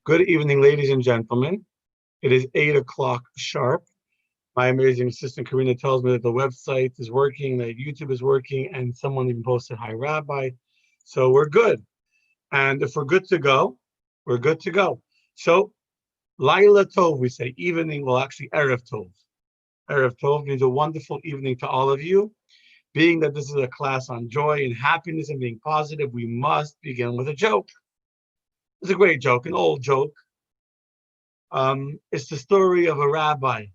Good evening, ladies and gentlemen. It is 8 o'clock sharp. My amazing assistant Karina tells me that the website is working, that YouTube is working, and someone even posted hi, Rabbi. So we're good. And if we're good to go, we're good to go. So Laila Tov, we say evening, well, actually Erev Tov. Erev Tov means a wonderful evening to all of you. Being that this is a class on joy and happiness and being positive, we must begin with a joke. It's a great joke, an old joke. It's the story of a rabbi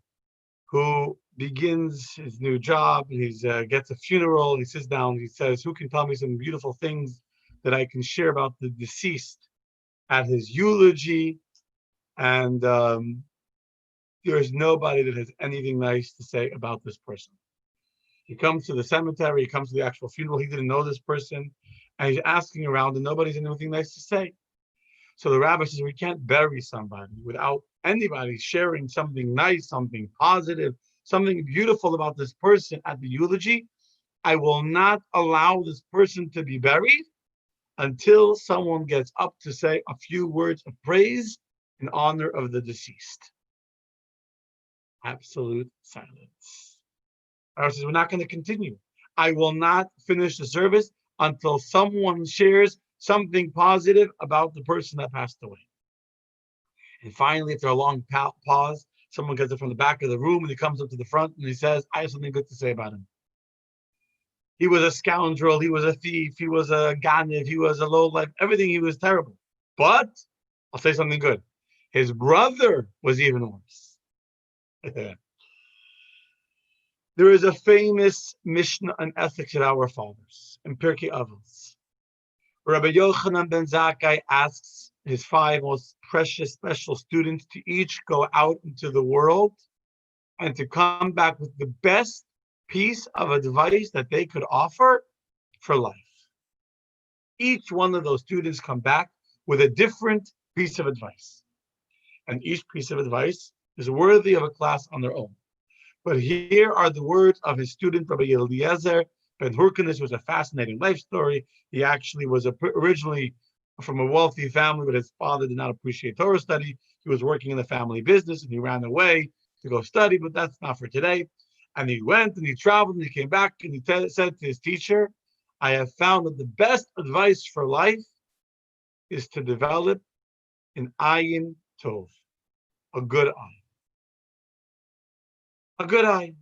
who begins his new job. He gets a funeral. He sits down. He says, "Who can tell me some beautiful things that I can share about the deceased at his eulogy?" And there's nobody that has anything nice to say about this person. He comes to the cemetery. He comes to the actual funeral. He didn't know this person, and he's asking around, and nobody's has anything nice to say. So the rabbi says, we can't bury somebody without anybody sharing something nice, something positive, something beautiful about this person at the eulogy. I will not allow this person to be buried until someone gets up to say a few words of praise in honor of the deceased. Absolute silence. The rabbi says, we're not going to continue. I will not finish the service until someone shares something positive about the person that passed away. And finally, after a long pause, someone gets it from the back of the room and he comes up to the front and he says, I have something good to say about him. He was a scoundrel, he was a thief, he was a ganiv, he was a lowlife, everything, he was terrible. But I'll say something good. His brother was even worse. There is a famous Mishnah on ethics of our fathers in Pirkei Avos. Rabbi Yochanan ben Zakkai asks his 5 most precious, special students to each go out into the world and to come back with the best piece of advice that they could offer for life. Each one of those students come back with a different piece of advice. And each piece of advice is worthy of a class on their own. But here are the words of his student, Rabbi Eliezer Ben Hurkanis. Was a fascinating life story. He actually was originally from a wealthy family, but his father did not appreciate Torah study. He was working in the family business and he ran away to go study, but that's not for today. And he went and he traveled and he came back and he said to his teacher, I have found that the best advice for life is to develop an ayin tov, a good eye. A good eye.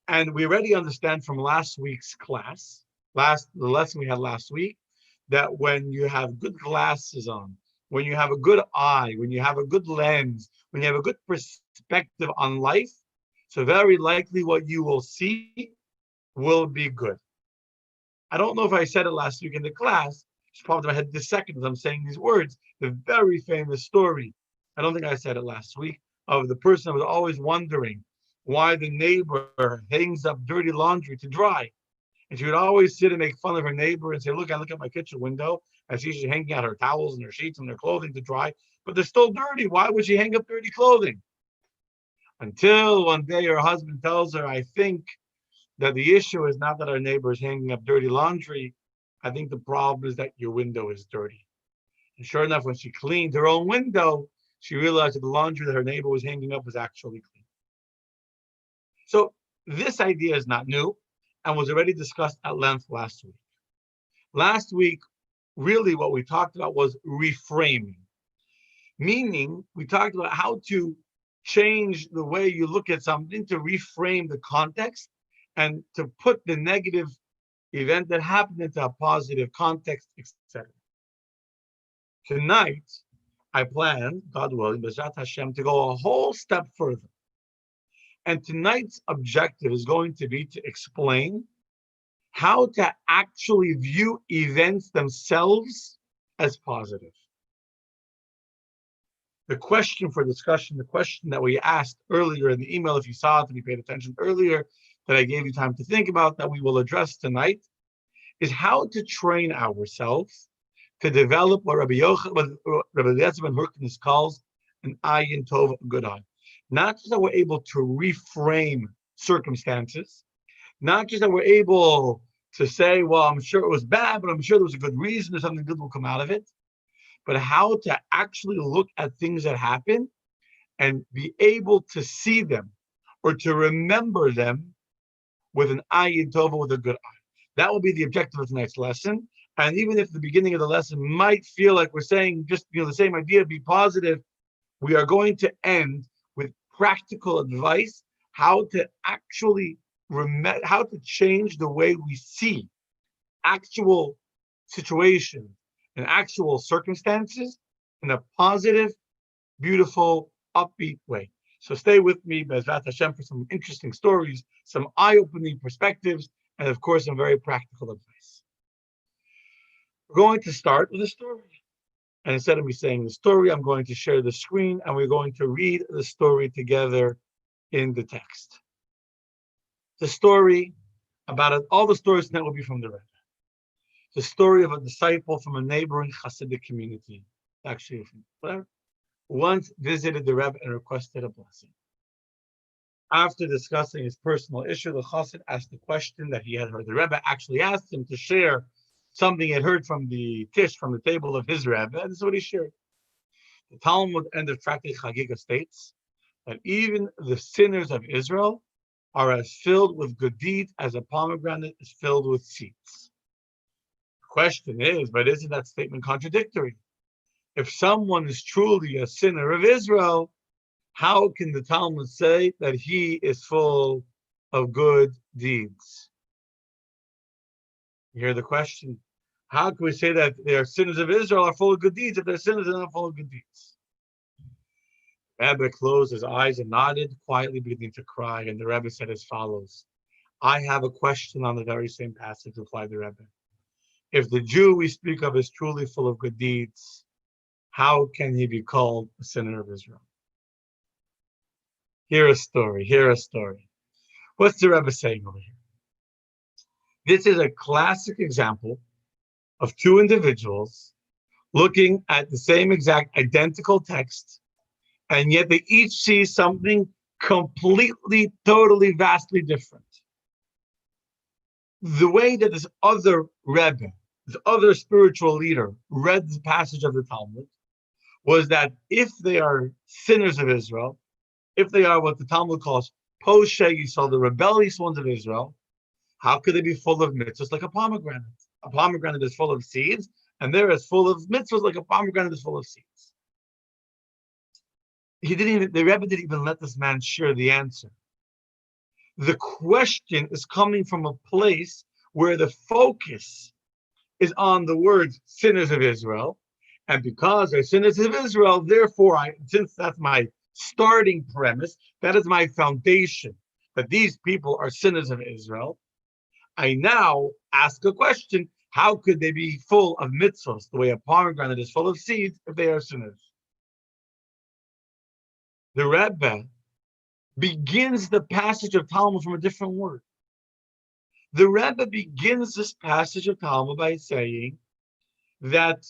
And we already understand from last week's class, the lesson we had last week, that when you have good glasses on, when you have a good eye, when you have a good lens, when you have a good perspective on life, so very likely what you will see will be good. I don't know if I said it last week in the class. It's popped in my head this second as I'm saying these words. The very famous story, I don't think I said it last week, of the person that was always wondering why the neighbor hangs up dirty laundry to dry. And she would always sit and make fun of her neighbor and say, look, I look at my kitchen window. I see she's hanging out her towels and her sheets and her clothing to dry, but they're still dirty. Why would she hang up dirty clothing? Until one day her husband tells her, I think that the issue is not that our neighbor is hanging up dirty laundry. I think the problem is that your window is dirty. And sure enough, when she cleaned her own window, she realized that the laundry that her neighbor was hanging up was actually clean. So this idea is not new and was already discussed at length last week. Last week, really what we talked about was reframing, meaning we talked about how to change the way you look at something to reframe the context and to put the negative event that happened into a positive context, etc. Tonight, I plan, God willing, B'ezrat Hashem, to go a whole step further. And tonight's objective is going to be to explain how to actually view events themselves as positive. The question for discussion, the question that we asked earlier in the email, if you saw it and you paid attention earlier, that I gave you time to think about, that we will address tonight, is how to train ourselves to develop what Rabbi Eliezer ben Hurkanis calls an ayin tov, a good eye. Not just that we're able to reframe circumstances, not just that we're able to say, well, I'm sure it was bad, but I'm sure there was a good reason or something good will come out of it, but how to actually look at things that happen and be able to see them or to remember them with an ayin tova, with a good eye. That will be the objective of tonight's lesson. And even if the beginning of the lesson might feel like we're saying just the same idea, be positive, we are going to end with practical advice how to actually how to change the way we see actual situations and actual circumstances in a positive, beautiful, upbeat way. So stay with me, Bezrat Hashem, for some interesting stories, some eye-opening perspectives, and of course, some very practical advice. We're going to start with a story. And instead of me saying the story, I'm going to share the screen, and we're going to read the story together in the text. The story about it, all the stories tonight will be from the Rebbe. The story of a disciple from a neighboring Hasidic community, actually, whatever, once visited the Rebbe and requested a blessing. After discussing his personal issue, the Chassid asked the question that he had heard. The Rebbe actually asked him to share something he had heard from the tish, from the table of his Rebbe, and this is what he shared. The Talmud end of Tractate Chagiga states that even the sinners of Israel are as filled with good deeds as a pomegranate is filled with seeds. The question is, but isn't that statement contradictory? If someone is truly a sinner of Israel, how can the Talmud say that he is full of good deeds? You hear the question. How can we say that they are sinners of Israel are full of good deeds if they're sinners and not full of good deeds? Rebbe closed his eyes and nodded, quietly beginning to cry, and the Rebbe said as follows. I have a question on the very same passage, replied the Rebbe. If the Jew we speak of is truly full of good deeds, how can he be called a sinner of Israel? Hear a story. What's the Rebbe saying over here? This is a classic example of two individuals looking at the same exact identical text, and yet they each see something completely, totally, vastly different. The way that this other Rebbe, this other spiritual leader, read the passage of the Talmud was that if they are sinners of Israel, if they are what the Talmud calls Poshei Yisrael, the rebellious ones of Israel, how could they be full of mitzvahs like a pomegranate? A pomegranate is full of seeds, and they're as full of mitzvahs like a pomegranate is full of seeds. The Rebbe didn't even let this man share the answer. The question is coming from a place where the focus is on the words sinners of Israel, and because they're sinners of Israel, therefore, since that's my starting premise, that is my foundation, that these people are sinners of Israel, I now ask a question, how could they be full of mitzvahs the way a pomegranate is full of seeds if they are sinners? The Rebbe begins the passage of Talmud from a different word. The Rebbe begins this passage of Talmud by saying that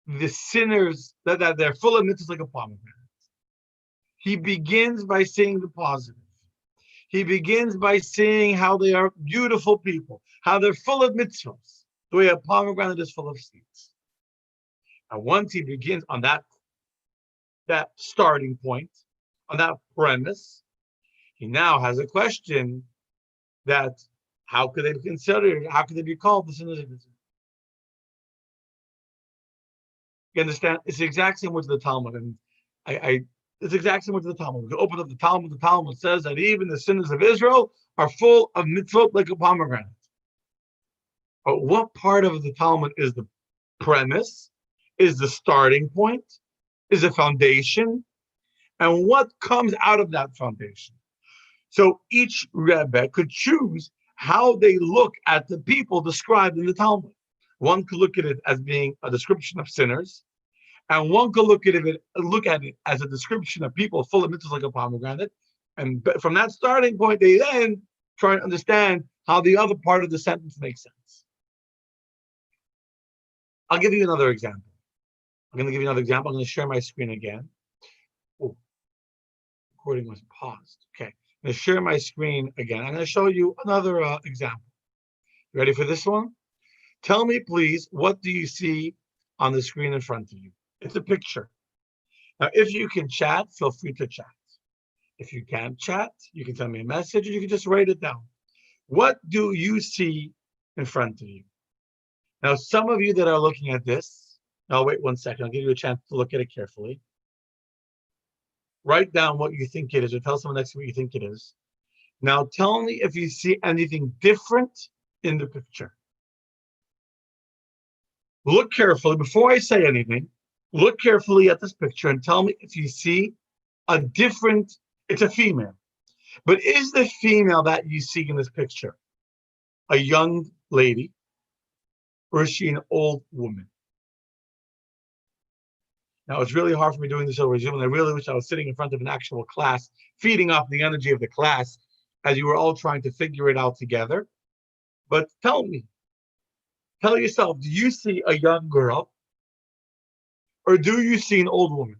the sinners, that they're full of mitzvahs like a pomegranate. He begins by saying the positive. He begins by saying how they are beautiful people, how they're full of mitzvahs, the way a pomegranate is full of seeds. And once he begins on that starting point, on that premise, he now has a question that how could they be considered, how could they be called the sinners of Israel? You understand? It's the exact same word to the Talmud, and it's the exact same word to the Talmud. If you open up the Talmud says that even the sinners of Israel are full of mitzvot like a pomegranate. But what part of the Talmud is the premise, is the starting point, is the foundation, and what comes out of that foundation? So each Rebbe could choose how they look at the people described in the Talmud. One could look at it as being a description of sinners, and one could look at it as a description of people full of mitzvahs like a pomegranate. And from that starting point, they then try to understand how the other part of the sentence makes sense. I'll give you another example. I'm going to share my screen again. Oh, recording was paused. Okay. I'm going to share my screen again. I'm going to show you another example. You ready for this one? Tell me, please, what do you see on the screen in front of you? It's a picture. Now, if you can chat, feel free to chat. If you can't chat, you can send me a message or you can just write it down. What do you see in front of you? Now, some of you that are looking at this, now wait 1 second, I'll give you a chance to look at it carefully. Write down what you think it is, or tell someone next to what you think it is. Now tell me if you see anything different in the picture. Look carefully, before I say anything, look carefully at this picture and tell me if you see a different, it's a female. But is the female that you see in this picture a young lady, or is she an old woman? Now, it's really hard for me doing this over Zoom, and I really wish I was sitting in front of an actual class, feeding off the energy of the class as you were all trying to figure it out together. But tell me, tell yourself, do you see a young girl or do you see an old woman?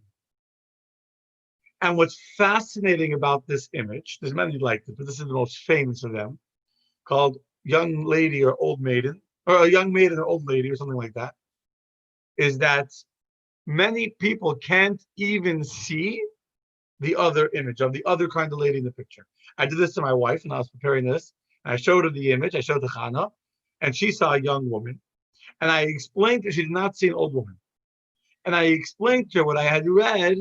And what's fascinating about this image, there's many like it, but this is the most famous of them, called young lady or old maiden, or a young maiden or old lady or something like that, is that many people can't even see the other image of the other kind of lady in the picture. I did this to my wife and I was preparing this. And I showed her the image. I showed to Hannah, and she saw a young woman. And I explained to her she did not see an old woman. And I explained to her what I had read,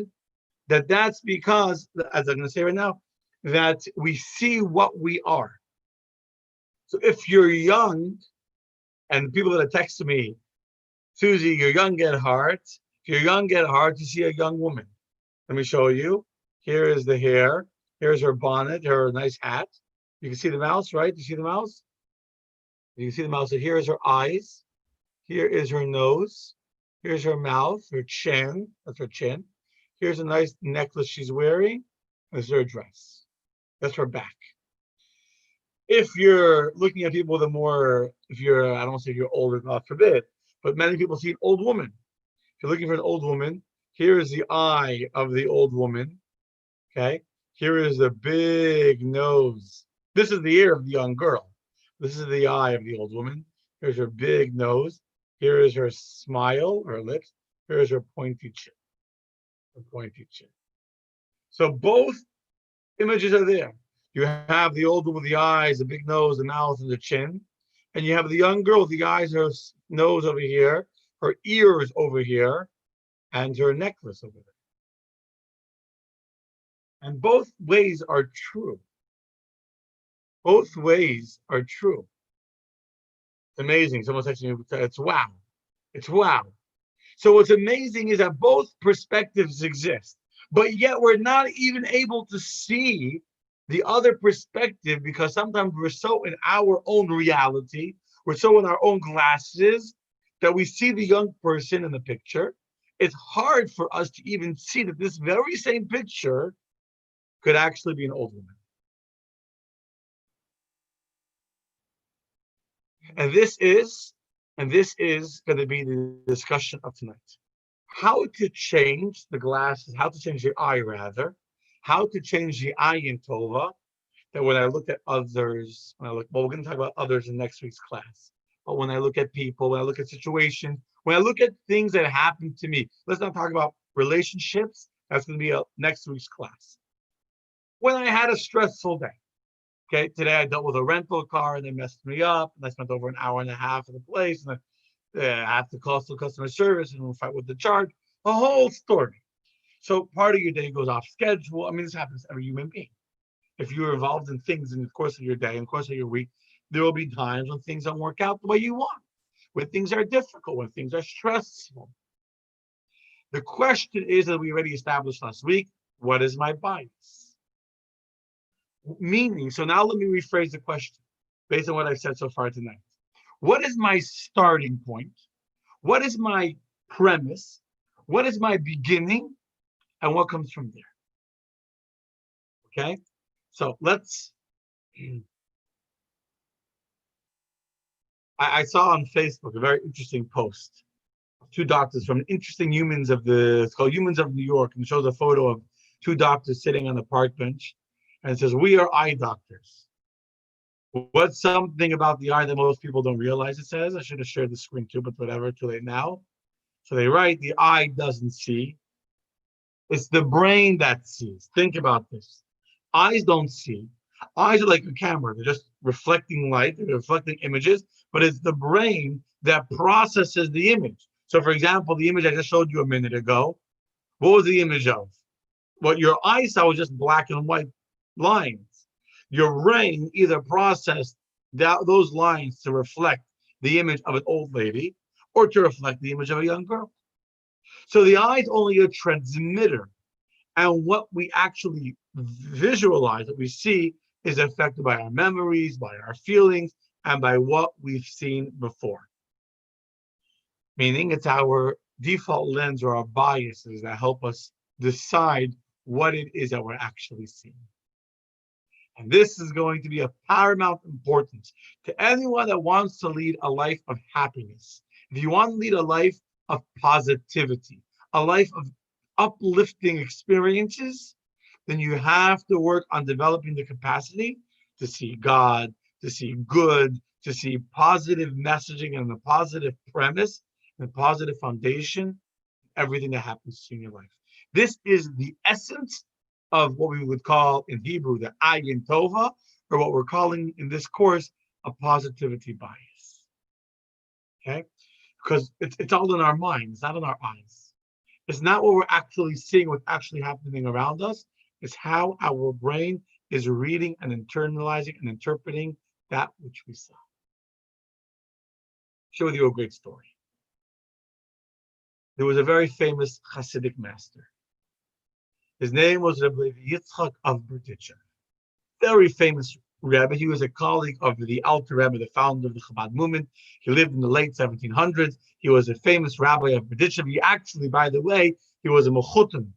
that that's because, as I'm going to say right now, that we see what we are. So if you're young, and people that are texting me, Susie, you're young at heart. If you're young at heart, you see a young woman. Let me show you. Here is the hair. Here's her bonnet, her nice hat. You can see the mouse, right? You see the mouse? You can see the mouse. So here is her eyes. Here is her nose. Here's her mouth, her chin. That's her chin. Here's a nice necklace she's wearing. This is her dress. That's her back. If you're looking at people with a more, if you're, I don't say you're older, God forbid, but many people see an old woman. If you're looking for an old woman, here is the eye of the old woman. Okay. Here is the big nose. This is the ear of the young girl. This is the eye of the old woman. Here's her big nose. Here is her smile, her lips. Here is her pointy chin. Her pointy chin. So both images are there. You have the old woman with the eyes, the big nose, the mouth, and the chin. And you have the young girl with the eyes, her nose over here, her ears over here, and her necklace over there. And both ways are true. Both ways are true. It's amazing. Someone said to me, it's wow. It's wow. So what's amazing is that both perspectives exist, but yet we're not even able to see the other perspective because sometimes we're so in our own reality, we're so in our own glasses that we see the young person in the picture. It's hard for us to even see that this very same picture could actually be an old woman. And this is going to be the discussion of tonight. How to change the glasses, how to change the eye rather, how to change the ayin tova, that when I look at others, when I look, well, we're going to talk about others in next week's class. But when I look at people, when I look at situations, when I look at things that happen to me, let's not talk about relationships. That's going to be a next week's class. When I had a stressful day, okay, today I dealt with a rental car and they messed me up, and I spent over an hour and a half at the place, and I have to call to customer service and we'll fight with the charge, a whole story. So part of your day goes off schedule. I mean, this happens to every human being. If you're involved in things in the course of your day, in the course of your week, there will be times when things don't work out the way you want, when things are difficult, when things are stressful. The question is, that we already established last week, what is my bias? Meaning, so now let me rephrase the question based on what I've said so far tonight. What is my starting point? What is my premise? What is my beginning? And what comes from there? Okay, so let's. I saw on Facebook a very interesting post. Two doctors from Interesting Humans of the, it's called Humans of New York, and shows a photo of two doctors sitting on the park bench, and it says, "We are eye doctors." What's something about the eye that most people don't realize? It says, I should have shared the screen too, but whatever, too late now. So they write the eye doesn't see. It's the brain that sees. Think about this. Eyes don't see. Eyes are like a camera. They're just reflecting light. They're reflecting images. But it's the brain that processes the image. So, for example, the image I just showed you a minute ago, what was the image of? What your eyes saw was just black and white lines. Your brain either processed those lines to reflect the image of an old lady or to reflect the image of a young girl. So the eye is only a transmitter, and what we actually visualize, what we see, is affected by our memories, by our feelings, and by what we've seen before. Meaning it's our default lens or our biases that help us decide what it is that we're actually seeing. And this is going to be of paramount importance to anyone that wants to lead a life of happiness. If you want to lead a life of positivity, a life of uplifting experiences, then you have to work on developing the capacity to see God, to see good, to see positive messaging and the positive premise and positive foundation, everything that happens in your life. This is the essence of what we would call in Hebrew the ayin tova, or what we're calling in this course a positivity bias. Okay? Because it's all in our mind, it's not in our eyes. It's not what we're actually seeing, what's actually happening around us. It's how our brain is reading and internalizing and interpreting that which we saw. I'll share with you a great story. There was a very famous Hasidic master. His name was Rabbi Yitzchak of Berdichev. Very famous Rebbe. He was a colleague of the Alter Rebbe, the founder of the Chabad movement. He lived in the late 1700s. He was a famous rabbi of Berdichev. He actually, by the way, he was a mechutim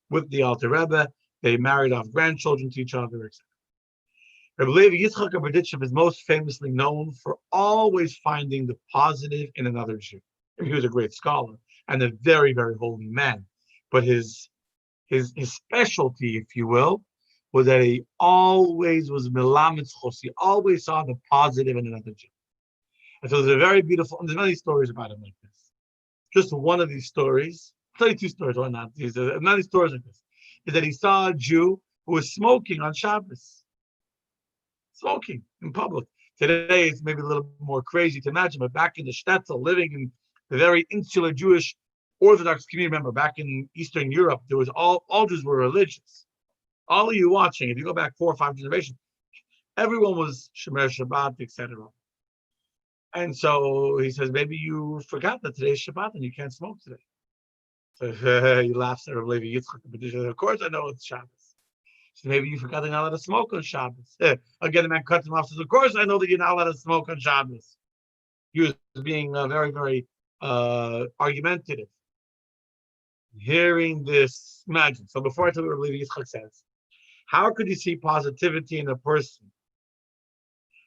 with the Alter Rebbe. They married off grandchildren to each other, etc. Rabbi Levi Yitzchak of Berdichev is most famously known for always finding the positive in another Jew. He was a great scholar and a very, very holy man. But his specialty, if you will, was that he always was melamed chos. He always saw the positive in another Jew. And so there's a very beautiful, and there's many stories about him like this. Just one of these stories, I'll tell you two stories, why not? There's many stories like this, is that he saw a Jew who was smoking on Shabbos. Smoking in public. Today it's maybe a little more crazy to imagine, but back in the shtetl, living in the very insular Jewish Orthodox community, remember back in Eastern Europe, there was all Jews were religious. All of you watching, if you go back 4 or 5 generations, everyone was Shomer Shabbat, etc. And so he says, maybe you forgot that today's Shabbat and you can't smoke today. So he laughs at Rabbi Levi Yitzchak. Of course I know it's Shabbos. So maybe you forgot that you're not allowed to smoke on Shabbos. Again, the man cuts him off and says, of course I know that you're not allowed to smoke on Shabbos. He was being very, very argumentative. Hearing this, imagine. So before I tell you what Levi Yitzchak says, how could you see positivity in a person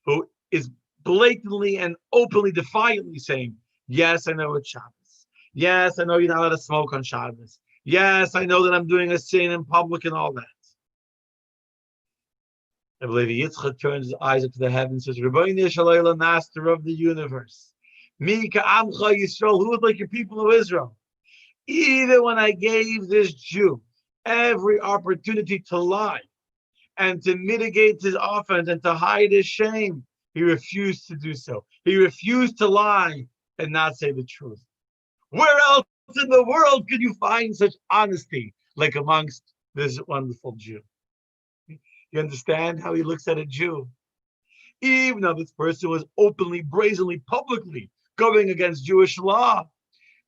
who is blatantly and openly, defiantly saying, yes, I know it's Shabbos. Yes, I know you're not allowed to smoke on Shabbos. Yes, I know that I'm doing a sin in public and all that. And Levi Yitzchak turns his eyes up to the heavens and says, Rabbeinu Shalom, Master of the universe. Mi ka'amcha Yisrael, who is like your people of Israel? Even when I gave this Jew every opportunity to lie and to mitigate his offense and to hide his shame, he refused to do so. He refused to lie and not say the truth. Where else in the world could you find such honesty like amongst this wonderful Jew? You understand how he looks at a Jew? Even though this person was openly, brazenly, publicly going against Jewish law,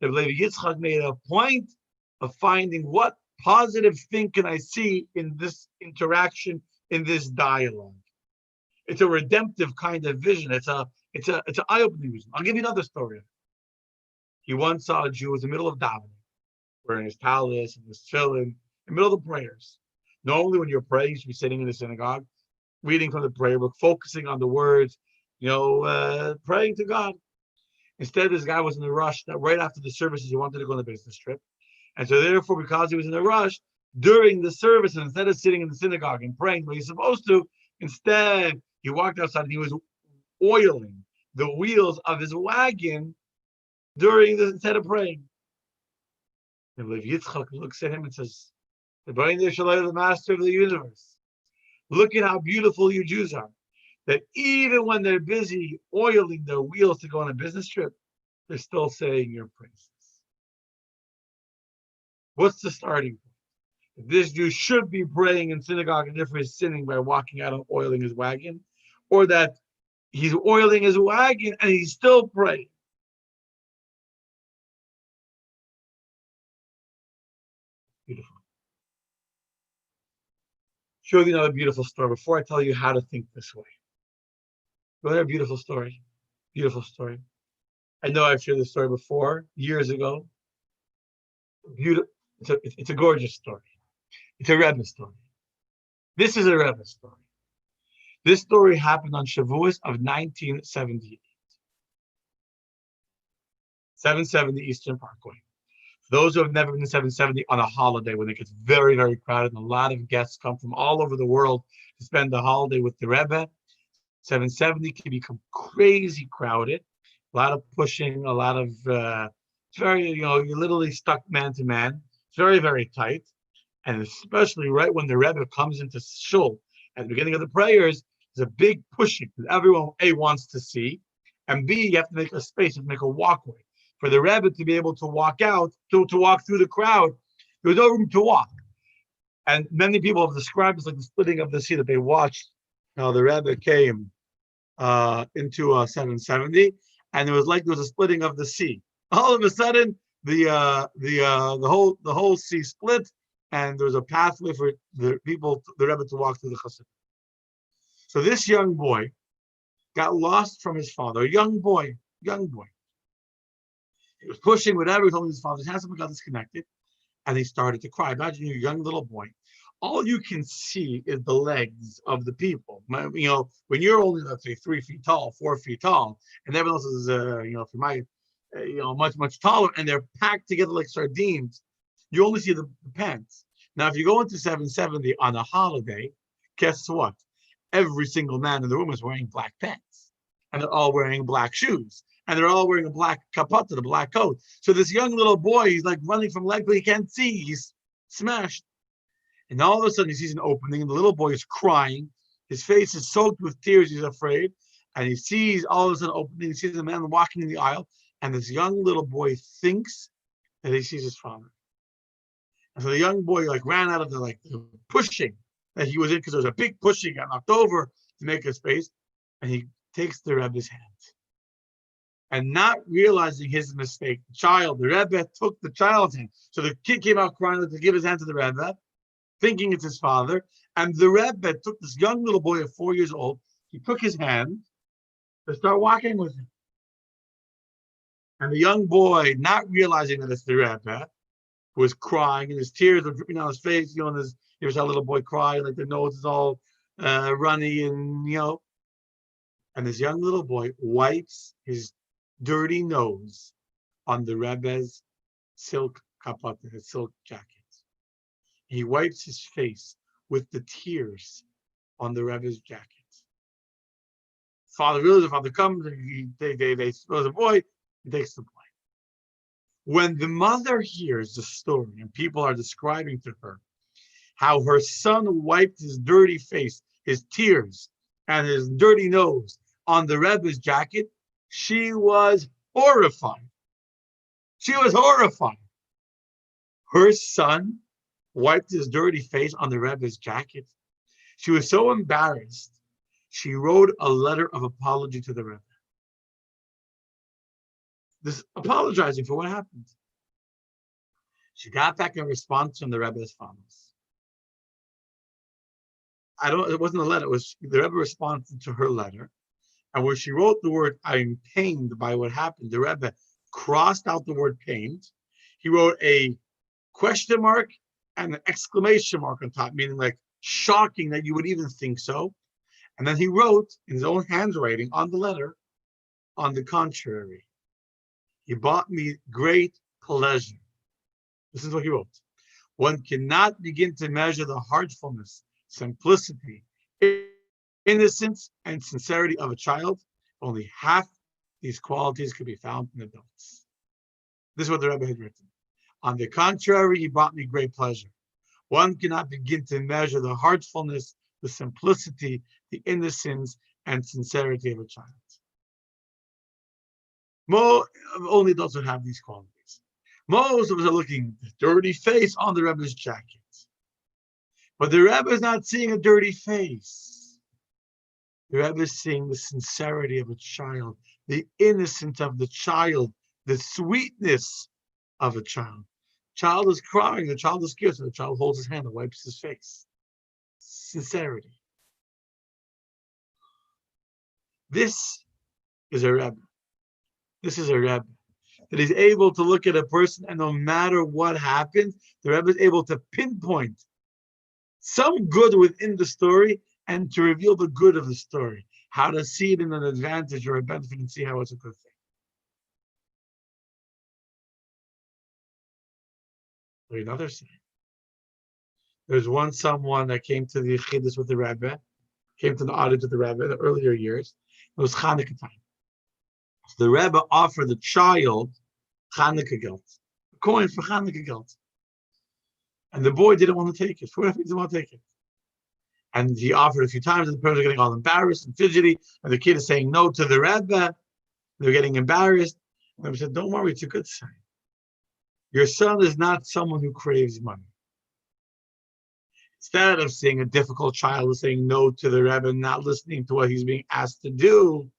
the Levi Yitzchak made a point of finding what positive thing can I see in this interaction, in this dialogue. It's a redemptive kind of vision. It's an eye-opening vision. I'll give you another story. He once saw a Jew in the middle of davening, wearing his talis and his tefillin, in the middle of the prayers. Normally, when you're praying, you should be sitting in the synagogue, reading from the prayer book, focusing on the words, praying to God. Instead, this guy was in a rush that right after the services, he wanted to go on a business trip. And so therefore, because he was in a rush, during the service, instead of sitting in the synagogue and praying what he's supposed to, instead, he walked outside and he was oiling the wheels of his wagon instead of praying. And Lev Yitzchak looks at him and says, the master of the universe, look at how beautiful you Jews are. That even when they're busy oiling their wheels to go on a business trip, they're still saying your praises. What's the starting point? This Jew should be praying in synagogue and if he's sinning by walking out and oiling his wagon, or that he's oiling his wagon and he's still praying. Beautiful. Show you another beautiful story before I tell you how to think this way. Another beautiful story. Beautiful story. I know I've shared this story before, years ago. Beautiful. It's a gorgeous story. It's a Rebbe story. This is a Rebbe story. This story happened on Shavuos of 1978. 770 Eastern Parkway. Those who have never been to 770 on a holiday when it gets very, very crowded and a lot of guests come from all over the world to spend the holiday with the Rebbe, 770 can become crazy crowded. A lot of pushing, a lot of, it's very, you're literally stuck man to man. It's very, very tight. And especially right when the Rebbe comes into shul at the beginning of the prayers, there's a big pushing that everyone, A, wants to see, and B, you have to make a space, you have to make a walkway. For the Rebbe to be able to walk out, to walk through the crowd, there was no room to walk. And many people have described it like the splitting of the sea that they watched how the Rebbe came into 770, and it was like there was a splitting of the sea. All of a sudden, the whole sea split, and there was a pathway for the people, the Rebbe, to walk through the Chassid. So this young boy got lost from his father. A young boy. He was pushing whatever he told his father's hands, got disconnected, and he started to cry. Imagine you're a young little boy. All you can see is the legs of the people. When you're only, let's say, 3 feet tall, 4 feet tall, and everyone else is, much, much taller, and they're packed together like sardines, you only see the pants. Now, if you go into 770 on a holiday, guess what? Every single man in the room is wearing black pants, and they're all wearing black shoes, and they're all wearing a black kapata, a black coat. So this young little boy, he's like running from leg, but he can't see. He's smashed. And all of a sudden, he sees an opening, and the little boy is crying. His face is soaked with tears. He's afraid. And he sees all of a sudden opening. He sees a man walking in the aisle. And this young little boy thinks that he sees his father. And so the young boy ran out of the pushing that he was in, because there was a big pushing, got knocked over to make a space. And he takes the Rebbe's hand. And not realizing his mistake, the Rebbe took the child's hand. So the kid came out crying to give his hand to the Rebbe, thinking it's his father. And the Rebbe took this young little boy of 4 years old. He took his hand to start walking with him. And the young boy, not realizing that it's the Rebbe, was crying, and his tears were dripping down his face. You ever saw a little boy cry, like the nose is all runny, and And this young little boy wipes his dirty nose on the Rebbe's silk kapot, his silk jacket. He wipes his face with the tears on the Rebbe's jacket. Father realizes, the father comes, they suppose a boy, he takes the boy. When the mother hears the story and people are describing to her how her son wiped his dirty face, his tears, and his dirty nose on the Rebbe's jacket, she was horrified. She was horrified. Her son wiped his dirty face on the Rebbe's jacket. She was so embarrassed, she wrote a letter of apology to the Rebbe. This apologizing for what happened. She got back a response from the Rebbe as follows. It wasn't a letter, it was the Rebbe responded to her letter. And where she wrote the word, I'm pained by what happened, the Rebbe crossed out the word pained. He wrote a question mark and an exclamation mark on top, meaning shocking that you would even think so. And then he wrote in his own handwriting on the letter, on the contrary, he brought me great pleasure. This is what he wrote. One cannot begin to measure the heartfulness, simplicity, innocence, and sincerity of a child. Only half these qualities could be found in adults. This is what the Rebbe had written. On the contrary, he brought me great pleasure. One cannot begin to measure the heartfulness, the simplicity, the innocence, and sincerity of a child. Only those would have these qualities. Most of us are looking at the dirty face on the Rebbe's jacket. But the Rebbe is not seeing a dirty face. The Rebbe is seeing the sincerity of a child, the innocence of the child, the sweetness of a child. Child is crying, the child is scared, so the child holds his hand and wipes his face. Sincerity. This is a Rebbe. This is a Rebbe. That he's able to look at a person, and no matter what happens, the Rebbe is able to pinpoint some good within the story and to reveal the good of the story. How to see it in an advantage or a benefit and see how it's a good thing. There's another side. There's someone that came to the Chiddush with the Rebbe, came to the audit of the Rebbe in the earlier years. It was Chanukah time. So the Rebbe offered the child Chanukah geld, a coin for Chanukah geld. And the boy didn't want to take it. For whatever he didn't want to take it. And he offered a few times, and the parents are getting all embarrassed and fidgety, and the kid is saying no to the Rebbe. They're getting embarrassed. And the Rebbe said, don't worry, it's a good sign. Your son is not someone who craves money. Instead of seeing a difficult child saying no to the Rebbe, not listening to what he's being asked to do,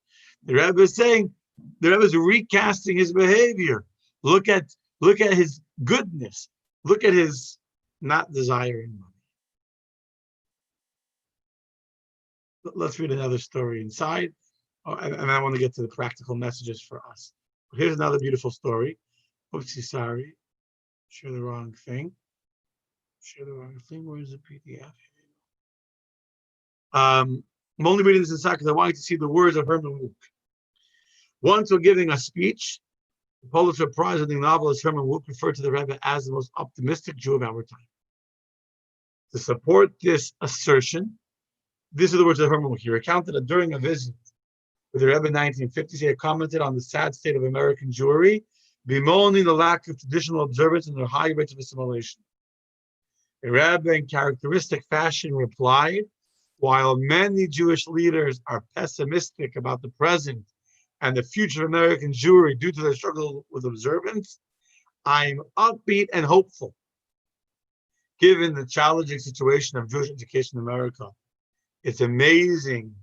the Rebbe is saying, the Rebbe is recasting his behavior. Look at his goodness. Look at his not desiring money. Let's read another story inside, and I want to get to the practical messages for us. Here's another beautiful story. Oopsie, sorry. Share the wrong thing. Where is the PDF? I'm only reading this inside because I want you to see the words of Herman Wouk. Once while giving a speech, the Pulitzer Prize-winning novelist Herman Wouk referred to the Rebbe as the most optimistic Jew of our time. To support this assertion, these are the words of Herman Wouk. He recounted that during a visit with the Rebbe in 1950s, he had commented on the sad state of American Jewry, bemoaning the lack of traditional observance and their high rates of assimilation. The Rebbe, in characteristic fashion, replied, while many Jewish leaders are pessimistic about the present and the future of American Jewry due to their struggle with observance, I'm upbeat and hopeful. Given the challenging situation of Jewish education in America, it's amazing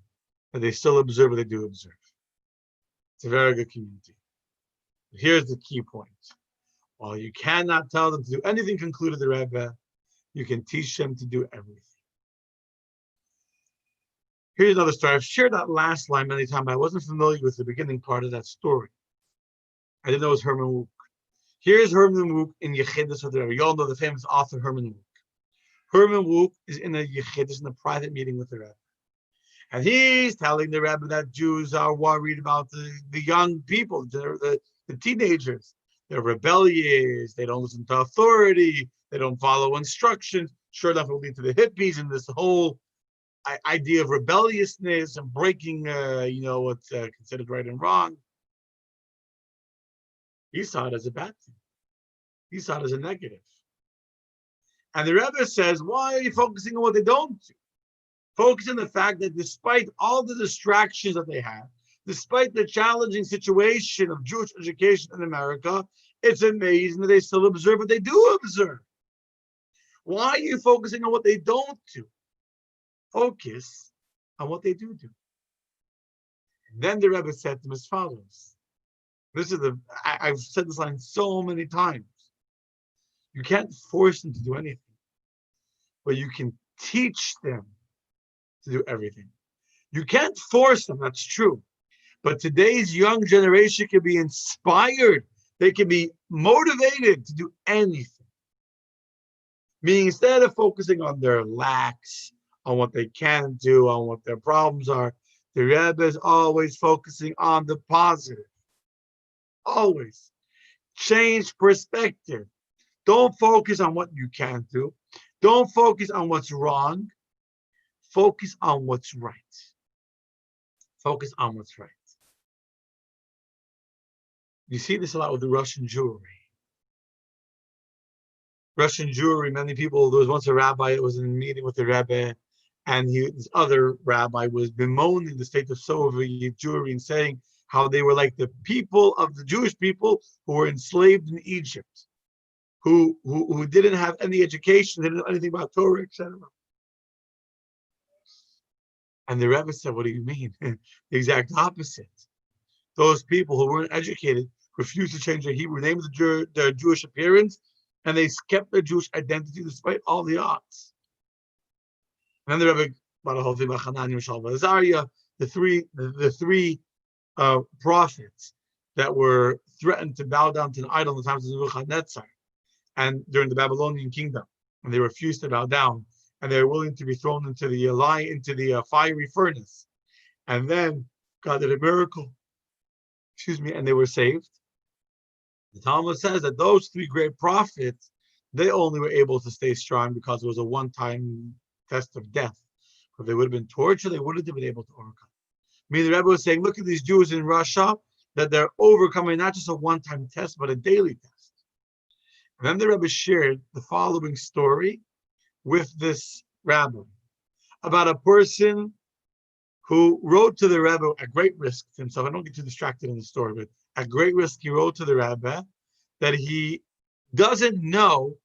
that they still observe what they do observe. It's a very good community. Here's the key point. While you cannot tell them to do anything, concluded the Rebbe, you can teach them to do everything. Here's another story. I've shared that last line many times, but I wasn't familiar with the beginning part of that story. I didn't know it was Herman Wouk. Here's Herman Wouk in Yechidus of the Rebbe. You all know the famous author Herman Wouk. Herman Wouk is in a Yechidus, in a private meeting with the Rebbe. And he's telling the Rebbe that Jews are worried about the young people, the teenagers. They're rebellious, they don't listen to authority, they don't follow instructions. Sure enough, it will lead to the hippies and this whole idea of rebelliousness and breaking, what's considered right and wrong. He saw it as a bad thing. He saw it as a negative. And the Rebbe says, why are you focusing on what they don't do? Focus on the fact that despite all the distractions that they have, despite the challenging situation of Jewish education in America, it's amazing that they still observe what they do observe. Why are you focusing on what they don't do? Focus on what they do do. And then the Rebbe said to him as follows. I've said this line so many times. You can't force them to do anything, but you can teach them to do everything. You can't force them, that's true. But today's young generation can be inspired. They can be motivated to do anything. Meaning instead of focusing on their lacks, on what they can do, on what their problems are, the Rebbe is always focusing on the positive. Always. Change perspective. Don't focus on what you can't do. Don't focus on what's wrong. Focus on what's right. Focus on what's right. You see this a lot with the Russian Jewry. Russian Jewry. Many people. There was once a rabbi that was in a meeting with the Rebbe, and this other rabbi was bemoaning the state of Soviet Jewry and saying how they were like the people of the Jewish people who were enslaved in Egypt, who didn't have any education, didn't know anything about Torah, etc. And the Rebbe said, "What do you mean?" The exact opposite. Those people who weren't educated refused to change their Hebrew name, their Jewish appearance, and they kept their Jewish identity despite all the odds. And then the Rebbe about a whole thing about Hananiah, Mishael, and Azariah, the three prophets that were threatened to bow down to an idol in the times of Nebuchadnezzar and during the Babylonian kingdom, and they refused to bow down, and they were willing to be thrown into the fiery furnace, and then God did a miracle. And they were saved. The Talmud says that those three great prophets, they only were able to stay strong because it was a one-time test of death. If they would have been tortured, they wouldn't have been able to overcome. The Rebbe was saying, look at these Jews in Russia, that they're overcoming not just a one-time test, but a daily test. And then the Rebbe shared the following story with this rabbi about a person who wrote to the Rebbe at great risk to himself. I don't get too distracted in the story, but at great risk, he wrote to the Rebbe that he doesn't know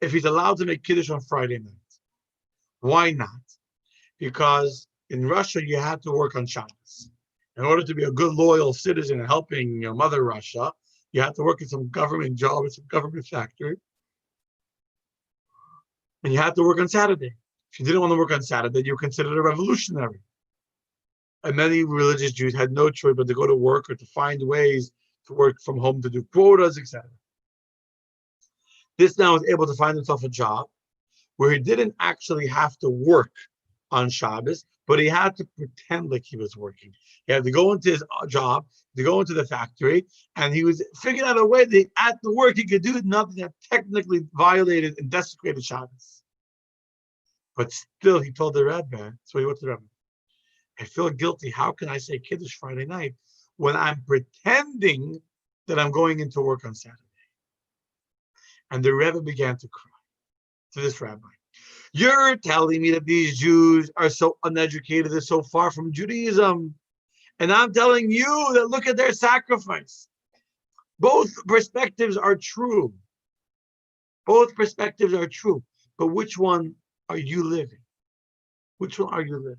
if he's allowed to make Kiddush on Friday night. Why not? Because in Russia, you had to work on Shabbos. In order to be a good, loyal citizen and helping your mother Russia, you had to work in some government job or some government factory. And you had to work on Saturday. If you didn't want to work on Saturday, you were considered a revolutionary. And many religious Jews had no choice but to go to work or to find ways to work from home to do quotas, etc. This now was able to find himself a job where he didn't actually have to work on Shabbos, but he had to pretend like he was working. He had to go into his job, to go into the factory, and he was figuring out a way that at the work he could do nothing that technically violated and desecrated Shabbos. But still, he told the Rebbe, so he went to the Rebbe, I feel guilty. How can I say Kiddush Friday night when I'm pretending that I'm going into work on Saturday? And the Rebbe began to cry to this rabbi. You're telling me that these Jews are so uneducated, they're so far from Judaism. And I'm telling you that look at their sacrifice. Both perspectives are true. Both perspectives are true. But which one are you living? Which one are you living?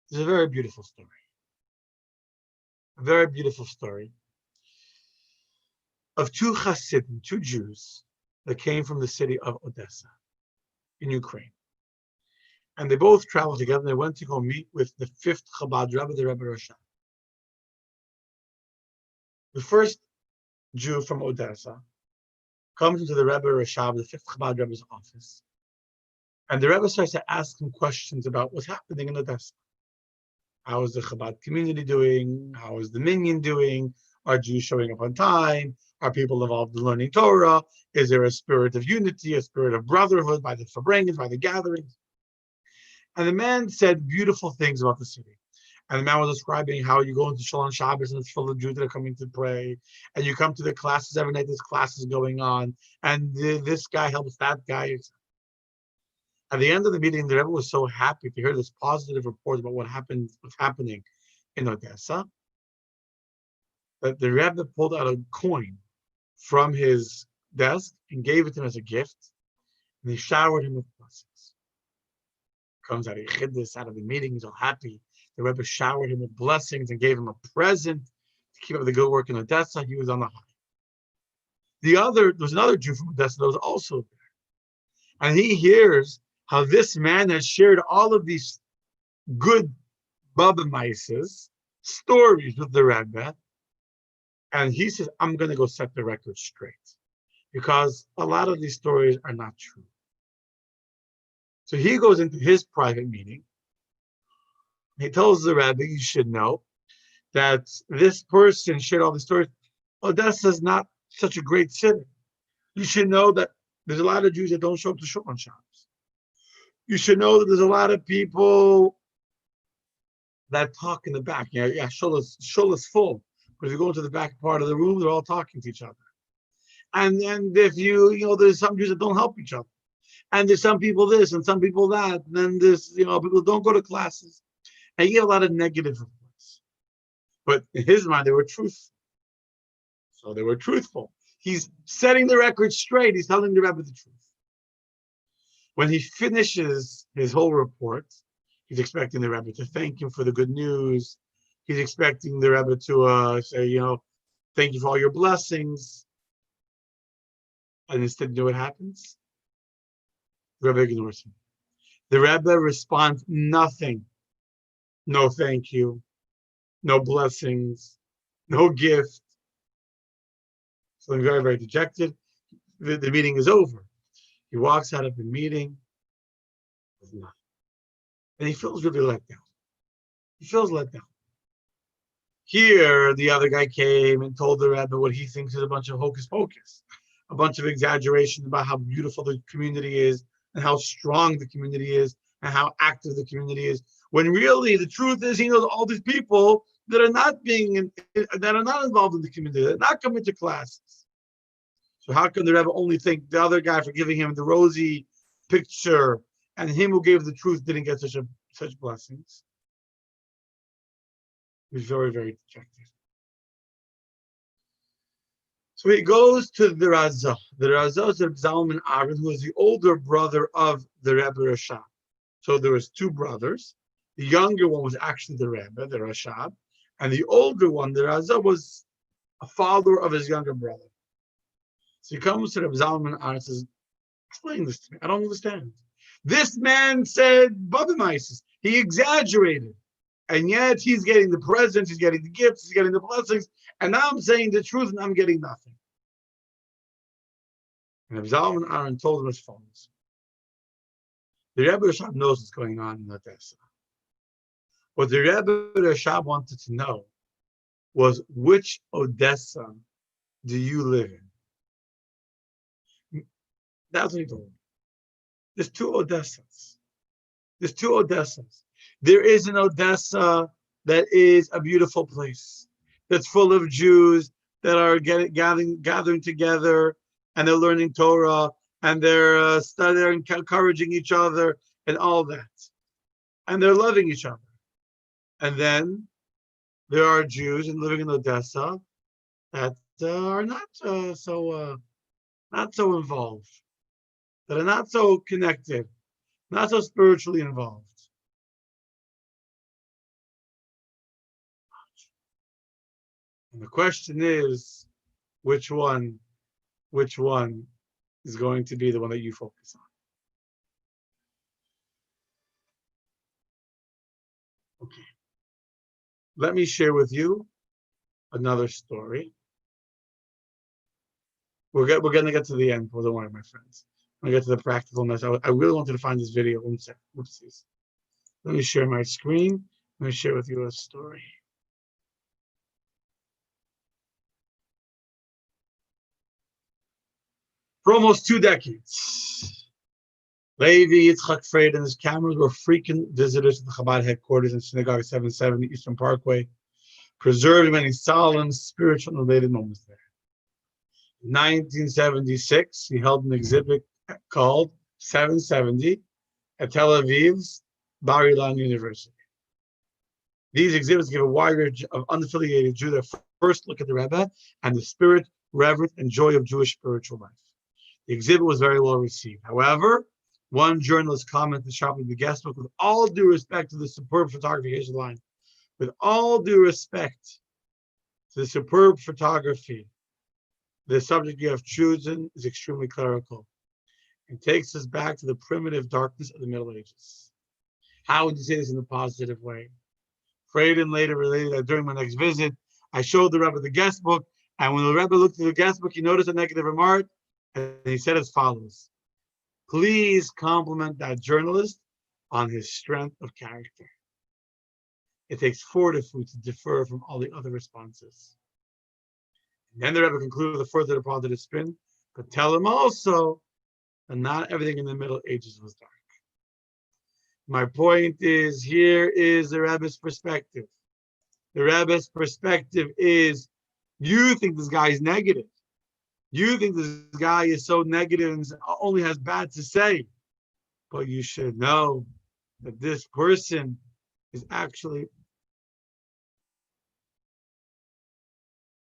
It's a very beautiful story. A very beautiful story of two Hasidim, two Jews that came from the city of Odessa in Ukraine. And they both traveled together. They went to go meet with the fifth Chabad Rebbe, the Rebbe Rosham. The first Jew from Odessa comes into the Rebbe Rosham, the fifth Chabad Rebbe's office. And the Rebbe starts to ask him questions about what's happening in Odessa. How is the Chabad community doing? How is the minyan doing? Are Jews showing up on time? Are people involved in learning Torah? Is there a spirit of unity, a spirit of brotherhood by the Fabrengens, by the gatherings? And the man said beautiful things about the city. And the man was describing how you go into Shalom Shabbos and it's full of Jews that are coming to pray. And you come to the classes every night, there's classes going on. And this guy helps that guy. At the end of the meeting, the Rebbe was so happy to hear this positive report about what's happening in Odessa, that the Rebbe pulled out a coin from his desk and gave it to him as a gift, and he showered him with blessings. Comes out of Chiddush, out of the meeting, he's all happy. The Rebbe showered him with blessings and gave him a present to keep up the good work in Odessa. He was on the high. There was another Jew from Odessa that was also there, and he hears how this man has shared all of these good Baba Mises stories with the Rebbe. And he says, I'm going to go set the record straight because a lot of these stories are not true. So he goes into his private meeting. He tells the Rebbe, you should know that this person shared all the stories. Odessa is not such a great city. You should know that there's a lot of Jews that don't show up to Shul on Shabbos. You should know that there's a lot of people that talk in the back. Yeah, shul is full. But if you go into the back part of the room, they're all talking to each other. And then if there's some Jews that don't help each other. And there's some people this and some people that. And then there's, people don't go to classes. And you get a lot of negative reports. But in his mind, they were truthful. So they were truthful. He's setting the record straight. He's telling the Rebbe the truth. When he finishes his whole report, he's expecting the Rebbe to thank him for the good news. He's expecting the Rebbe to say, thank you for all your blessings. And instead, you know what happens? The Rebbe ignores him. The Rebbe responds nothing. No thank you. No blessings. No gift. So I'm very, very dejected. The meeting is over. He walks out of the meeting with nothing. And he feels really let down. He feels let down. Here, the other guy came and told the Rebbe what he thinks is a bunch of hocus pocus, a bunch of exaggeration about how beautiful the community is and how strong the community is and how active the community is. When really the truth is, he knows all these people that are not involved in the community, that are not coming to classes. So how can the Rebbe only thank the other guy for giving him the rosy picture, and him who gave the truth didn't get such blessings? He was very, very dejected. So he goes to the Razah. The Razah is Reb Zalman Aaron, who is the older brother of the Rebbe Rashab. So there was two brothers. The younger one was actually the Rebbe, the Rashab, and the older one, the Razah, was a follower of his younger brother. So he comes to Reb Zalman Aaron and says, explain this to me. I don't understand. This man said Babamaisis. He exaggerated. And yet he's getting the presents, he's getting the gifts, he's getting the blessings. And now I'm saying the truth and I'm getting nothing. And Reb Zalman Aaron told him as follows. The Rebbe Rashab knows what's going on in Odessa. What the Rebbe Rashab wanted to know was, which Odessa do you live in? That's what he told him. There's two Odessas. There is an Odessa that is a beautiful place, that's full of Jews that are gathering together, and they're learning Torah, and they're studying, encouraging each other, and all that. And they're loving each other. And then there are Jews living in Odessa that are not so involved, that are not so connected, not so spiritually involved. And the question is, which one is going to be the one that you focus on? Okay. Let me share with you another story. We're going to get to the end. Well, don't worry, my friends. I'm going to get to the practical message. I really wanted to find this video. One second. Oopsies. Let me share my screen. Let me share with you a story. For almost 2 decades, Levi Yitzchak Freid and his cameras were frequent visitors to the Chabad headquarters in Synagogue 770 Eastern Parkway, preserving many solemn, spiritual, and related moments there. In 1976, he held an exhibit called 770 at Tel Aviv's Bar Ilan University. These exhibits give a wide range of unaffiliated Jews their first look at the Rebbe and the spirit, reverence, and joy of Jewish spiritual life. The exhibit was very well received. However, one journalist commented sharply in the guest book, with all due respect to the superb photography, here's the line, with all due respect to the superb photography, the subject you have chosen is extremely clerical and takes us back to the primitive darkness of the Middle Ages. How would you say this in a positive way? Freyden later related that during my next visit, I showed the Rebbe the guest book, and when the Rebbe looked at the guest book, he noticed a negative remark, and he said as follows: please compliment that journalist on his strength of character. It takes fortitude to differ from all the other responses. And then the Rebbe concluded with a further positive spin, but tell him also that not everything in the Middle Ages was dark. My point is, here is the Rebbe's perspective. The Rebbe's perspective is, you think this guy is negative. You think this guy is so negative and only has bad to say. But you should know that this person is actually,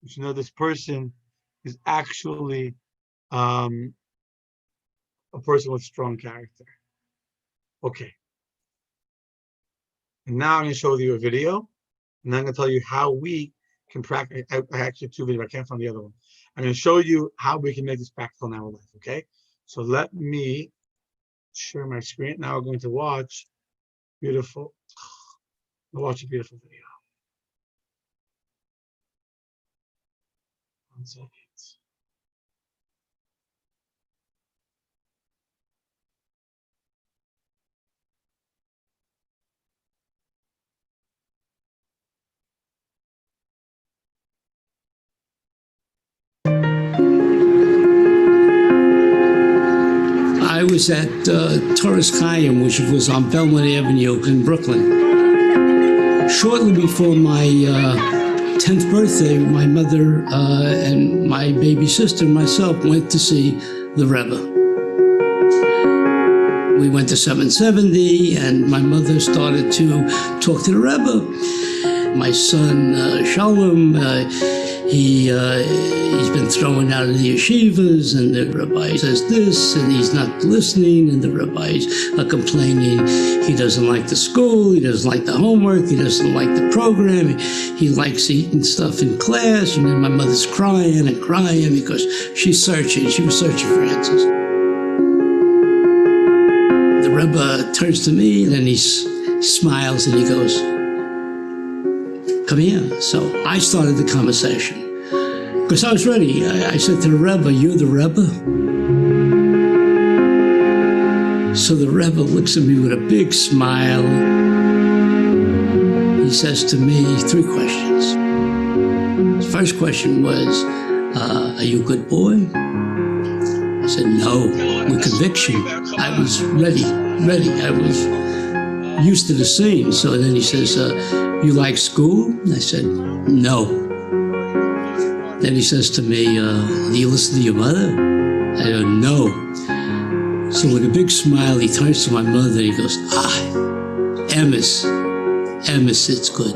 you should know this person is actually a person with strong character. Okay. And now I'm going to show you a video, and I'm going to tell you how we can practice. I actually have two videos, I can't find the other one. I'm going to show you how we can make this practical in our life, okay? So let me share my screen. Now we're going to watch a beautiful video. One second. I was at Torres Chaim, which was on Belmont Avenue in Brooklyn. Shortly before my 10th birthday, my mother and my baby sister and myself went to see the Rebbe. We went to 770, and my mother started to talk to the Rebbe. My son, Shalom, he's been thrown out of the yeshivas, and the rabbi says this, and he's not listening, and the rabbis are complaining he doesn't like the school, he doesn't like the homework, he doesn't like the program, he likes eating stuff in class, and then my mother's crying and crying because she was searching for answers. The Rebbe turns to me, and then he smiles and he goes, "Come here." So I started the conversation because I was ready. I said to the Rebbe, "You're the Rebbe?" So the Rebbe looks at me with a big smile. He says to me 3 questions. His first question was, "Are you a good boy?" I said, "No," with conviction. I was ready. I was used to the scene. So then he says, "You like school?" I said, "No." Then he says to me, "Do you listen to your mother?" I said, "No." So with a big smile, he turns to my mother and he goes, Emes, it's good.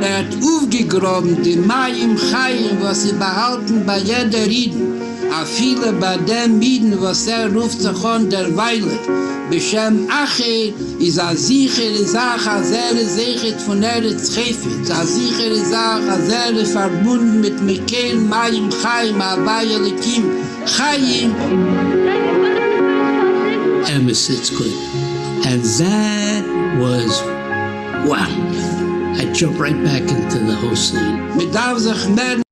Hat aufgegraben die Mayim Chaim, was sie behalten bei jeder Rieden, a viele bei dem Mieden, was ruft sich an der Weiler. Beshem Acher is a sichere Sache, a sichert von Eretz Chefetz, a sichere Sache, a verbunden mit Mekel Mayim Chaim, a Bayelekim Chaim. Emes, it's good. And that was, wow. I jumped right back into the whole scene. Man darf sich mehr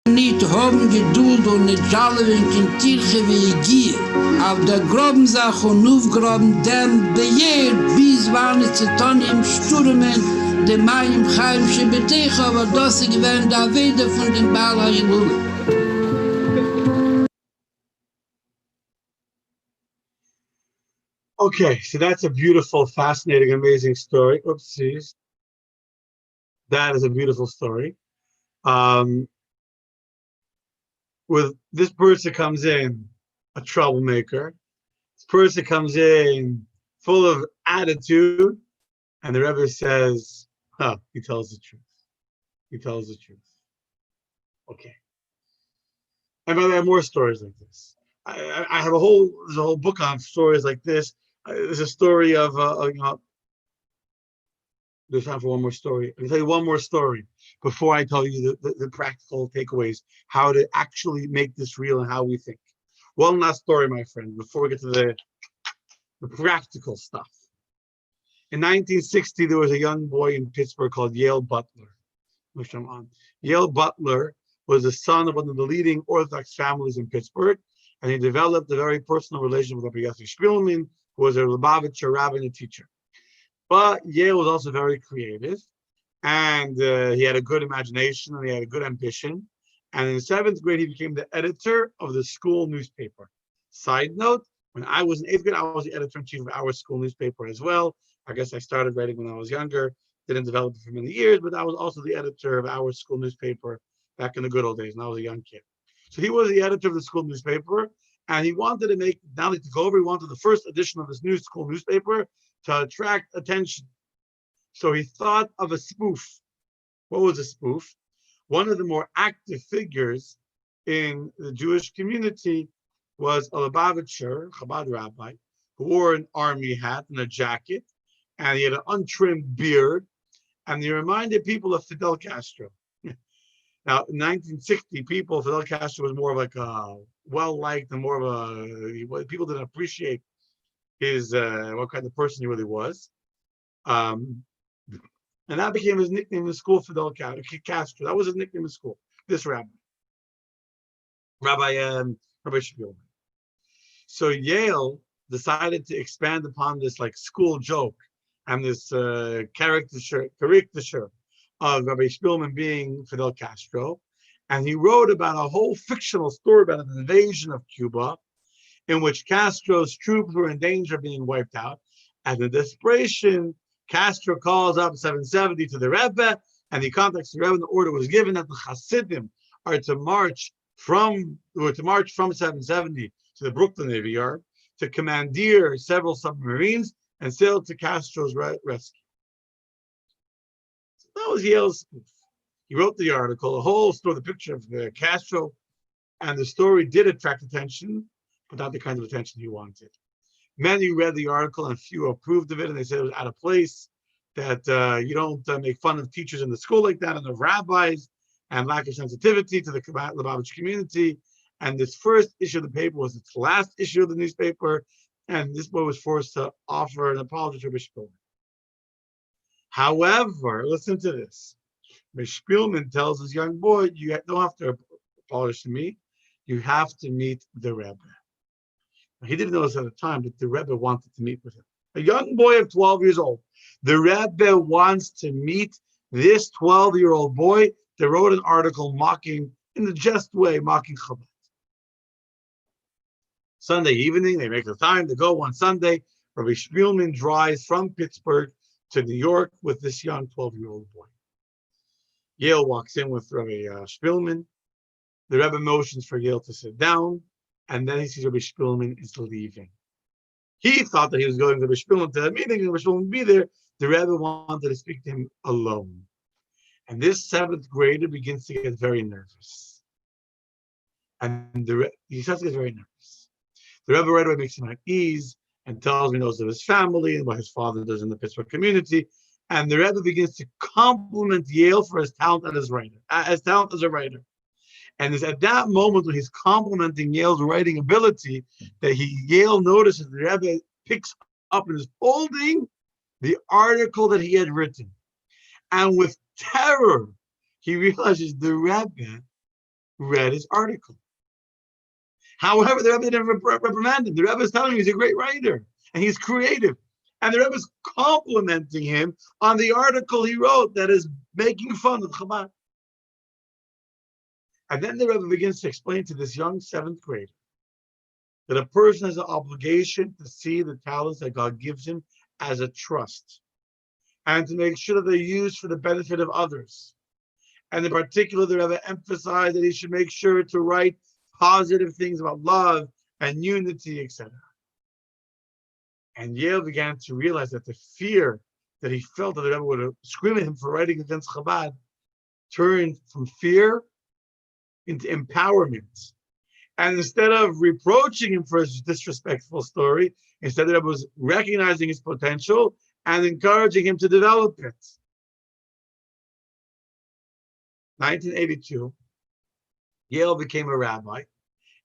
nicht haben Geduld und nicht jallen in Tirche wie Gier. Auf der groben Sache und aufgraben dem Bejehr, bis wann es getan im Stürmen, dem Mayim Chaim Shebetech, aber das gewähnt der Weder von den Baal HaYilul. Okay, so that's a beautiful, fascinating, amazing story. Oopsies. That is a beautiful story. With this person comes in a troublemaker. This person comes in full of attitude, and the Rebbe says, he tells the truth. He tells the truth. Okay. And by the way, I have more stories like this. I have there's a whole book on stories like this. There's a story of, there's time for one more story. I'll tell you one more story before I tell you the practical takeaways, how to actually make this real and how we think. One last story, my friend, before we get to the practical stuff. In 1960, there was a young boy in Pittsburgh called Yale Butler. Yale Butler was the son of one of the leading Orthodox families in Pittsburgh, and he developed a very personal relationship with Rabbi Yossi Shpilman, who was a Lubavitcher rabbi and a teacher. But Yale was also very creative, and he had a good imagination, and he had a good ambition. And in 7th grade, he became the editor of the school newspaper. Side note, When I was in 8th grade, I was the editor-in-chief of our school newspaper as well. I guess I started writing when I was younger, didn't develop it for many years, but I was also the editor of our school newspaper back in the good old days when I was a young kid. So he was the editor of the school newspaper, and he wanted to make, now that he took over, he wanted the first edition of this new school newspaper to attract attention. So he thought of a spoof. What was a spoof? One of the more active figures in the Jewish community was a Lubavitcher, Chabad rabbi, who wore an army hat and a jacket, and he had an untrimmed beard, and he reminded people of Fidel Castro. Now, in 1960, Fidel Castro was more of like a well-liked and more of a, people didn't appreciate his, what kind of person he really was. And that became his nickname in school, Fidel Castro. That was his nickname in school, this rabbi. Rabbi Spielman. So Yale decided to expand upon this like school joke and this caricature of Rabbi Spielman being Fidel Castro. And he wrote about a whole fictional story about an invasion of Cuba in which Castro's troops were in danger of being wiped out. And in desperation, Castro calls up 770 to the Rebbe, and he contacts the Rebbe, and the order was given that the Hasidim are to march from 770 to the Brooklyn Navy Yard to commandeer several submarines and sail to Castro's rescue. So that was Yale's spoof. He wrote the article, the whole story, the picture of Castro, and the story did attract attention, but not the kind of attention he wanted. Many read the article and few approved of it, and they said it was out of place, that you don't make fun of teachers in the school like that and of rabbis, and lack of sensitivity to the Lubavitch community. And this first issue of the paper was its last issue of the newspaper, and this boy was forced to offer an apology to Rabbi Spielman. However, listen to this. Rabbi Spielman tells this young boy, you don't have to apologize to me, you have to meet the Rebbe. He didn't know this at the time, but the Rebbe wanted to meet with him. A young boy of 12 years old. The Rebbe wants to meet this 12-year-old boy that wrote an article mocking, in the jest way, mocking Chabad. Sunday evening, they make the time to go one Sunday. Rabbi Spielman drives from Pittsburgh to New York with this young 12-year-old boy. Yale walks in with Rabbi Spielman. The Rebbe motions for Yale to sit down, and then he sees Rabbi Spielman is leaving. He thought that he was going to Rabbi Spielman to that meeting, and Rabbi Spielman would be there. The Rebbe wanted to speak to him alone. And this 7th grader begins to get very nervous. And he starts to get very nervous. The Rebbe right away makes him at ease and tells him he knows of his family and what his father does in the Pittsburgh community. And the Rebbe begins to compliment Yale for his talent as a writer. And it's at that moment when he's complimenting Yale's writing ability that Yale notices the Rebbe picks up and is holding the article that he had written. And with terror, he realizes the Rebbe read his article. However, the Rebbe didn't reprimand him. The Rebbe is telling him he's a great writer and he's creative. And the Rebbe is complimenting him on the article he wrote that is making fun of Chabad. And then the Rebbe begins to explain to this young 7th grader that a person has an obligation to see the talents that God gives him as a trust and to make sure that they're used for the benefit of others. And in particular, the Rebbe emphasized that he should make sure to write positive things about love and unity, etc. And Yale began to realize that the fear that he felt that the Rebbe would scream at him for writing against Chabad turned from fear into empowerment. And instead of reproaching him for his disrespectful story, instead the Rebbe was recognizing his potential and encouraging him to develop it. 1982, Yale became a rabbi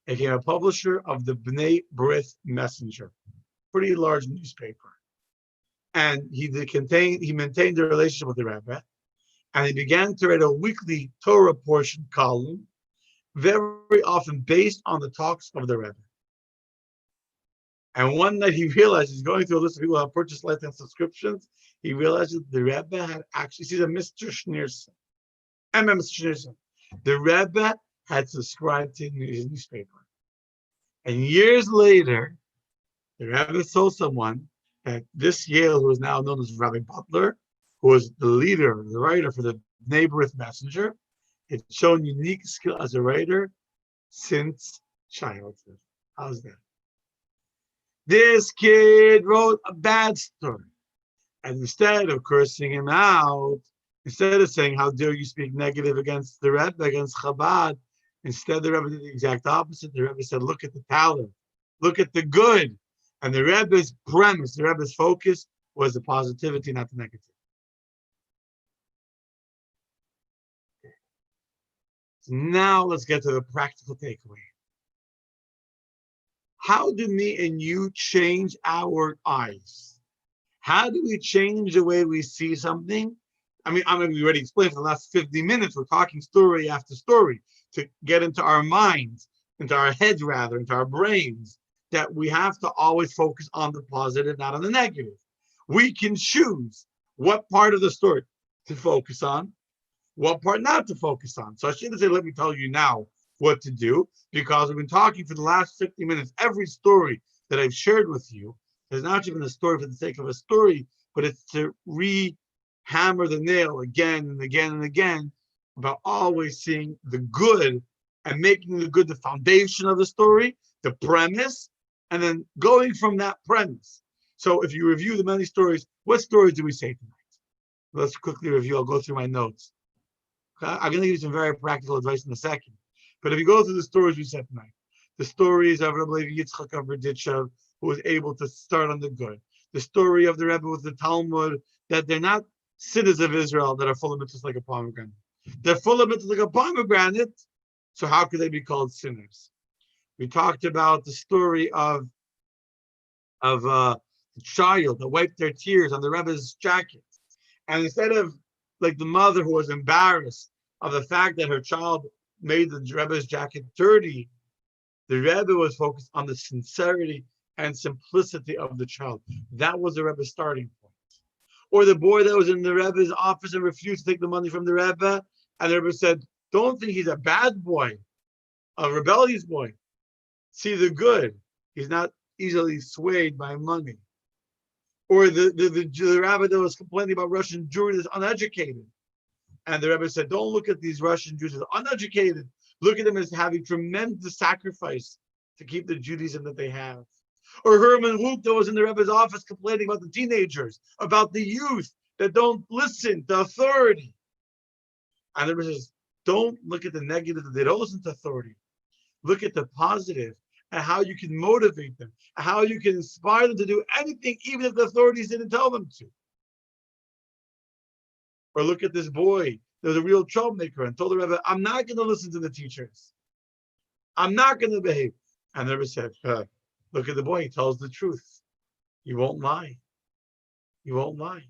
and became a publisher of the B'nai B'rith Messenger, pretty large newspaper. And he maintained a relationship with the Rebbe, and he began to write a weekly Torah portion column, very often based on the talks of the Rebbe. And one night he realized, he's going through a list of people who have purchased lifetime subscriptions, he realized that the Rebbe had actually, he's a Mr. Schneerson. Mr. Schneerson. The Rebbe had subscribed to his newspaper. And years later, The Rebbe told someone that this Yale, who is now known as Rabbi Butler, who was the leader, the writer for the Neighborhood Messenger, had shown unique skill as a writer since childhood. How's that? This kid wrote a bad story. And instead of cursing him out, instead of saying, how dare you speak negative against the Rebbe, against Chabad, instead the Rebbe did the exact opposite. The Rebbe said, look at the talent, look at the good. And the Rebbe's premise, the Rebbe's focus was the positivity, not the negativity. So now let's get to the practical takeaway. How do me and you change our eyes? How do we change the way we see something? We already explained for the last 50 minutes, we're talking story after story to get into our minds, into our heads rather, into our brains, that we have to always focus on the positive, not on the negative. We can choose what part of the story to focus on, what part not to focus on. So I shouldn't say, let me tell you now what to do, because we've been talking for the last 50 minutes. Every story that I've shared with you is not even a story for the sake of a story, but it's to re-hammer the nail again and again and again about always seeing the good and making the good the foundation of the story, the premise, and then going from that premise. So if you review the many stories, what stories do we say tonight? Let's quickly review. I'll go through my notes. I'm going to give you some very practical advice in a second. But if you go through the stories we said tonight, the stories of Rabbi Yitzchak of Berditchev, who was able to start on the good. The story of the Rebbe with the Talmud, that they're not sinners of Israel that are full of mitzvahs like a pomegranate. They're full of mitzvahs like a pomegranate, so how could they be called sinners? We talked about the story of the child that wiped their tears on the Rebbe's jacket. And instead of like the mother who was embarrassed of the fact that her child made the Rebbe's jacket dirty, the Rebbe was focused on the sincerity and simplicity of the child. That was the Rebbe's starting point. Or the boy that was in the Rebbe's office and refused to take the money from the Rebbe, and the Rebbe said, don't think he's a bad boy, a rebellious boy. See the good. He's not easily swayed by money. Or the rabbi that was complaining about Russian Jewry is uneducated. And the Rebbe said, don't look at these Russian Jews as uneducated. Look at them as having tremendous sacrifice to keep the Judaism that they have. Or Herman Wouk that was in the Rebbe's office complaining about the teenagers, about the youth that don't listen to authority. And the Rebbe says, don't look at the negative that they don't listen to authority. Look at the positive and how you can motivate them, how you can inspire them to do anything, even if the authorities didn't tell them to. Or look at this boy that was a real troublemaker and told the Rebbe, I'm not going to listen to the teachers. I'm not going to behave. And the Rebbe said, look at the boy, he tells the truth. He won't lie. He won't lie.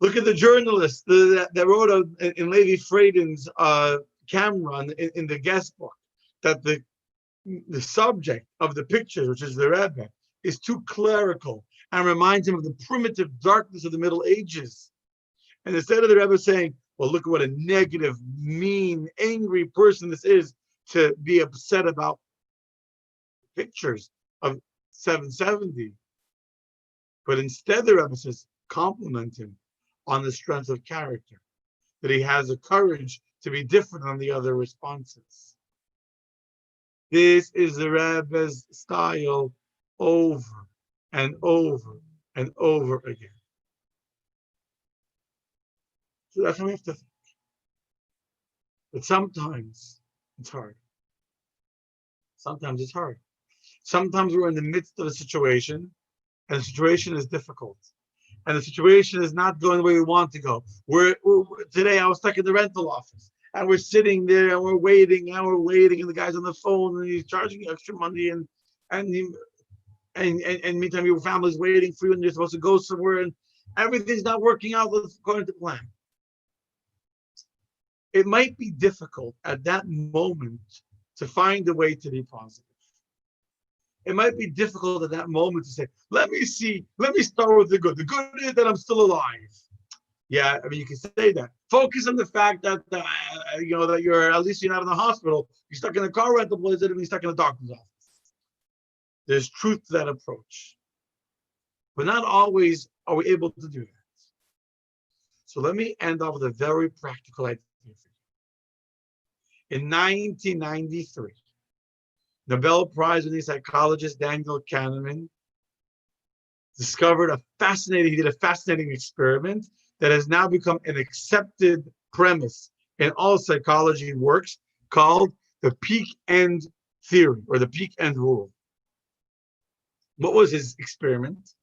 Look at the journalist that wrote in Levi Freiden's camera in the guest book that the subject of the picture, which is the Rebbe, is too clerical and reminds him of the primitive darkness of the Middle Ages. And instead of the Rebbe saying, well, look at what a negative, mean, angry person this is to be upset about pictures of 770. But instead the Rebbe says, compliment him on the strength of character, that he has the courage to be different than the other responses. This is the Rebbe's style over and over and over again. So that's how we have to think. But sometimes it's hard. Sometimes it's hard. Sometimes we're in the midst of a situation, and the situation is difficult. And the situation is not going the way we want to go. Today I was stuck in the rental office, and we're sitting there and we're waiting, and the guy's on the phone and he's charging you extra money, and meantime your family's waiting for you, and you're supposed to go somewhere, and everything's not working out according to plan. It might be difficult at that moment to find a way to be positive. It might be difficult at that moment to say, let me start with the good. The good is that I'm still alive. Yeah, you can say that. Focus on the fact that, that at least you're not in the hospital. You're stuck in a car rental place instead of being stuck in a doctor's office. There's truth to that approach. But not always are we able to do that. So let me end off with a very practical idea for you. In 1993, Nobel Prize-winning psychologist Daniel Kahneman he did a fascinating experiment that has now become an accepted premise in all psychology works called the peak end theory or the peak end rule. What was his experiment?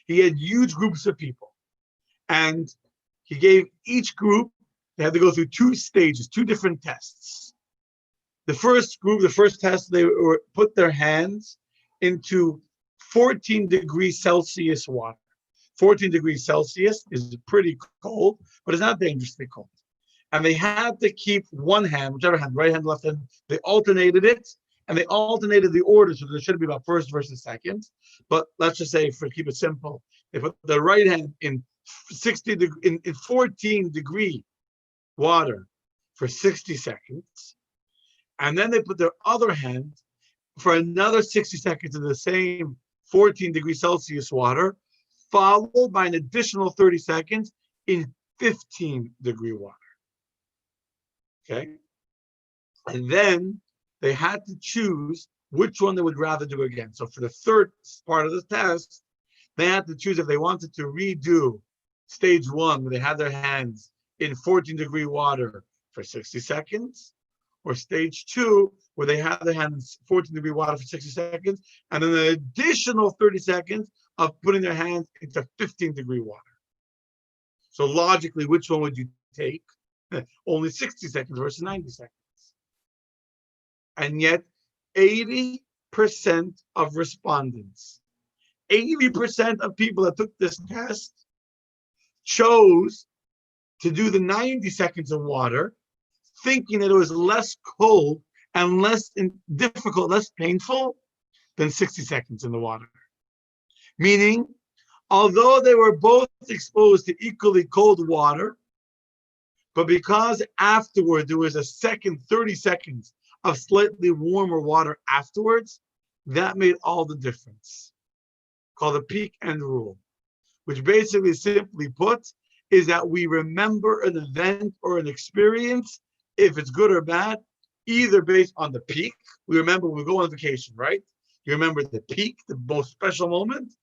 He had huge groups of people and he gave each group, they had to go through two stages, two different tests. The first group, the first test, they put their hands into 14 degrees Celsius water. 14 degrees Celsius is pretty cold, but it's not dangerously cold. And they had to keep one hand, whichever hand, right hand, left hand, they alternated it, and they alternated the order, so there should be about first versus second. But let's just say, for keep it simple, they put the right hand in 14 degree water for 60 seconds, and then they put their other hand for another 60 seconds in the same 14 degrees Celsius water, followed by an additional 30 seconds in 15 degree water. Okay. And then they had to choose which one they would rather do again. So for the third part of the test, they had to choose if they wanted to redo stage one, where they had their hands in 14 degree water for 60 seconds, or stage two, where they had their hands in 14 degree water for 60 seconds, and then an additional 30 seconds of putting their hands into 15 degree water. So logically, which one would you take? Only 60 seconds versus 90 seconds. And yet, 80% of respondents, 80% of people that took this test chose to do the 90 seconds of water, thinking that it was less cold and less difficult, less painful than 60 seconds in the water. Meaning, although they were both exposed to equally cold water, but because afterward there was a second 30 seconds of slightly warmer water afterwards, that made all the difference. Called the peak end rule, which basically, simply put, is that we remember an event or an experience, if it's good or bad, either based on the peak. We remember when we go on vacation, right? You remember the peak, the most special moment,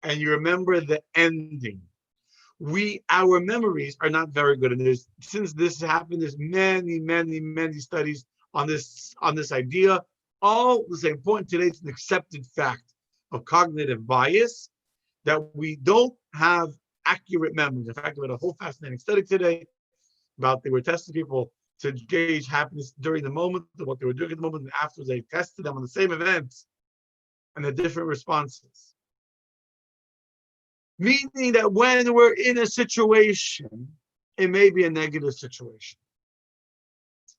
and you remember the ending. Our memories are not very good. And since this happened, there's many studies on this idea. All the same point today, it's an accepted fact of cognitive bias that we don't have accurate memories. In fact, we had a whole fascinating study today about they were testing people to gauge happiness during the moment, what they were doing at the moment, and afterwards they tested them on the same events and the different responses. Meaning that when we're in a situation, it may be a negative situation.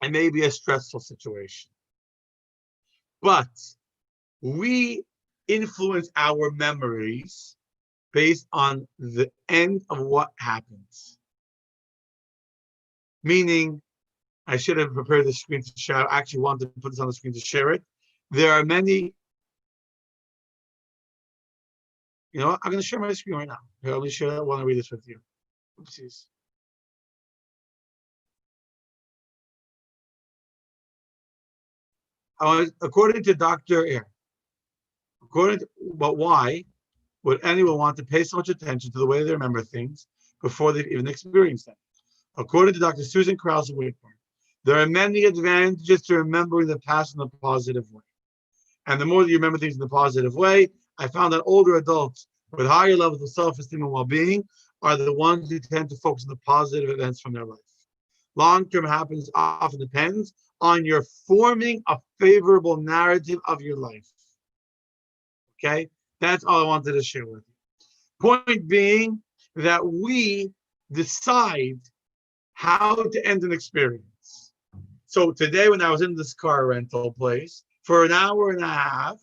It may be a stressful situation. But we influence our memories based on the end of what happens. Meaning, I should have prepared the screen to share. I actually wanted to put this on the screen to share it. There are many. You know what? I'm going to share my screen right now. Here, let me share that. I want to read this with you. Oopsies. According to Dr. Air, but why would anyone want to pay so much attention to the way they remember things before they've even experienced them? According to Dr. Susan Krause Whitburn, there are many advantages to remembering the past in a positive way. And the more that you remember things in a positive way, I found that older adults with higher levels of self-esteem and well-being are the ones who tend to focus on the positive events from their life. Long-term happiness often depends on your forming a favorable narrative of your life. Okay? That's all I wanted to share with you. Point being that we decide how to end an experience. So today when I was in this car rental place, for an hour and a half,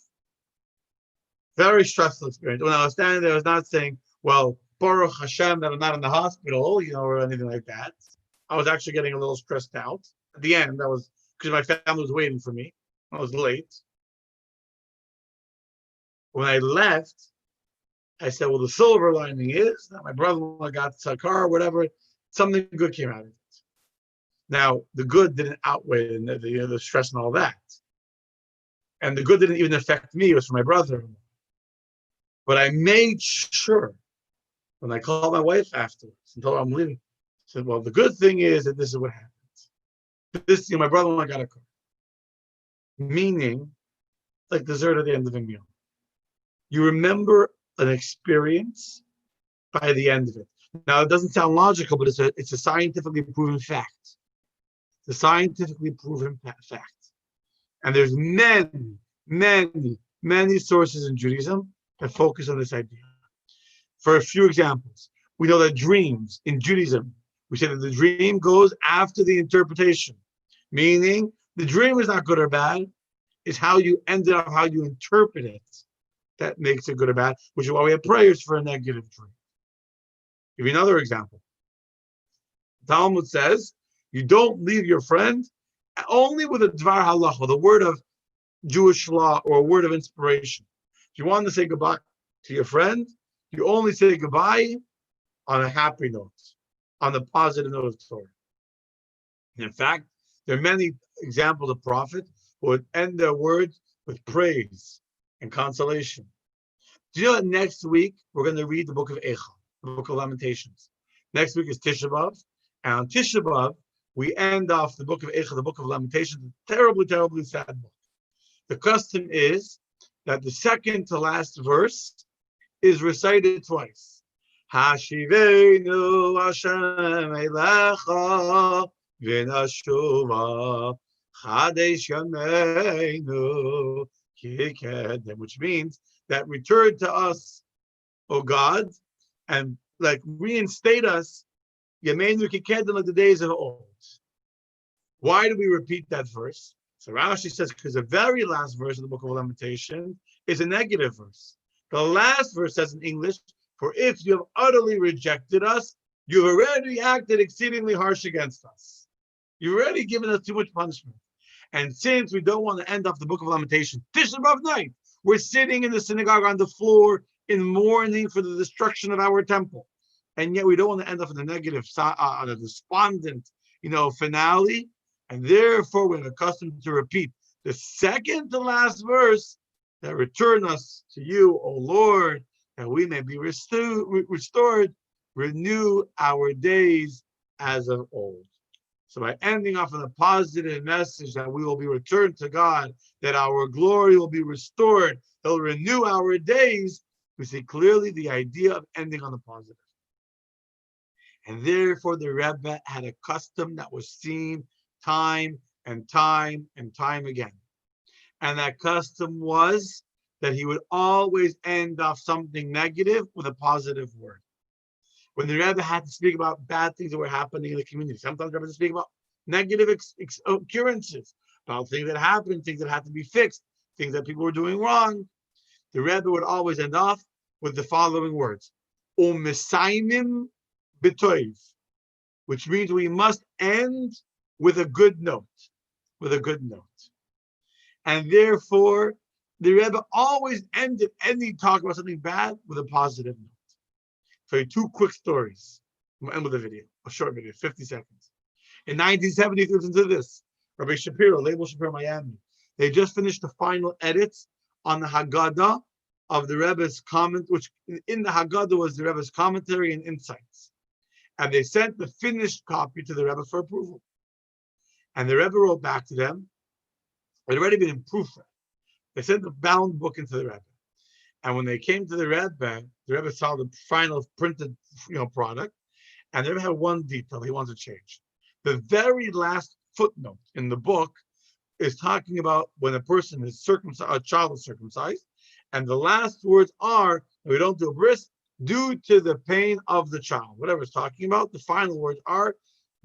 very stressful experience. When I was standing there, I was not saying, well, Baruch Hashem that I'm not in the hospital, or anything like that. I was actually getting a little stressed out. At the end, that was because my family was waiting for me. I was late. When I left, I said, well, the silver lining is that my brother-in-law got a car or whatever, something good came out of it. Now, the good didn't outweigh the stress and all that. And the good didn't even affect me, it was for my brother-in-law. But I made sure, when I called my wife afterwards and told her I'm leaving, I said, well, the good thing is that this is what happened. My brother-in-law got a car. Meaning, like dessert at the end of a meal. You remember an experience by the end of it. Now, it doesn't sound logical, but it's a scientifically proven fact. It's a scientifically proven fact. And there's many sources in Judaism that focus on this idea. For a few examples, we know that dreams in Judaism, we say that the dream goes after the interpretation, meaning the dream is not good or bad, it's how you end up, how you interpret it that makes it good or bad, which is why we have prayers for a negative dream. Give you another example. Talmud says, you don't leave your friend only with a dvar halacha, the word of Jewish law or a word of inspiration. If you want to say goodbye to your friend, you only say goodbye on a happy note, on the positive note of Torah. In fact, there are many examples of prophets who would end their words with praise and consolation. Do you know that next week we're going to read the book of Eicha, the book of Lamentations? Next week is Tisha B'Av, and on Tisha B'Av we end off the book of Eicha, the book of Lamentations, a terribly, terribly sad book. The custom is that the second to last verse is recited twice. Hashivenu Hashem Elecha v'nashuva Chadesh Yameinu Kikedem, which means that return to us, O God, and like reinstate us, Yameinu Kikedem, like the days of old. Why do we repeat that verse? So Rashi says because the very last verse of the book of Lamentation is a negative verse. The last verse says in English, for if you have utterly rejected us, you've already acted exceedingly harsh against us. You've already given us too much punishment. And since we don't want to end off the book of Lamentation, Tisha B'Av night, we're sitting in the synagogue on the floor in mourning for the destruction of our temple. And yet we don't want to end up in the negative, on a despondent, finale. And therefore, we're accustomed to repeat the second to last verse that return us to you, O Lord, that we may be restored, renew our days as of old. So by ending off on a positive message that we will be returned to God, that our glory will be restored, He'll renew our days, we see clearly the idea of ending on the positive. And therefore, the Rebbe had a custom that was seen time and time and time again. And that custom was that he would always end off something negative with a positive word. When the Rebbe had to speak about bad things that were happening in the community, sometimes the Rebbe had to speak about negative occurrences, about things that happened, things that had to be fixed, things that people were doing wrong. The Rebbe would always end off with the following words, Umesaynim b'toiv, which means we must end with a good note, And therefore, the Rebbe always ended any talk about something bad with a positive note. So two quick stories. We'll end with a video, a short video, 50 seconds. In 1970, listen to this. Rabbi Shapiro, Label Shapiro, Miami. They just finished the final edits on the Haggadah of the Rebbe's comment, which in the Haggadah was the Rebbe's commentary and insights. And they sent the finished copy to the Rebbe for approval. And the Rebbe wrote back to them. It had already been proofread. They sent the bound book into the Rebbe. And when they came to the Rebbe saw the final printed, product, and the Rebbe had one detail he wanted to change. The very last footnote in the book is talking about when a person is circumcised, a child is circumcised, and the last words are, we don't do a bris, due to the pain of the child. Whatever it's talking about, the final words are,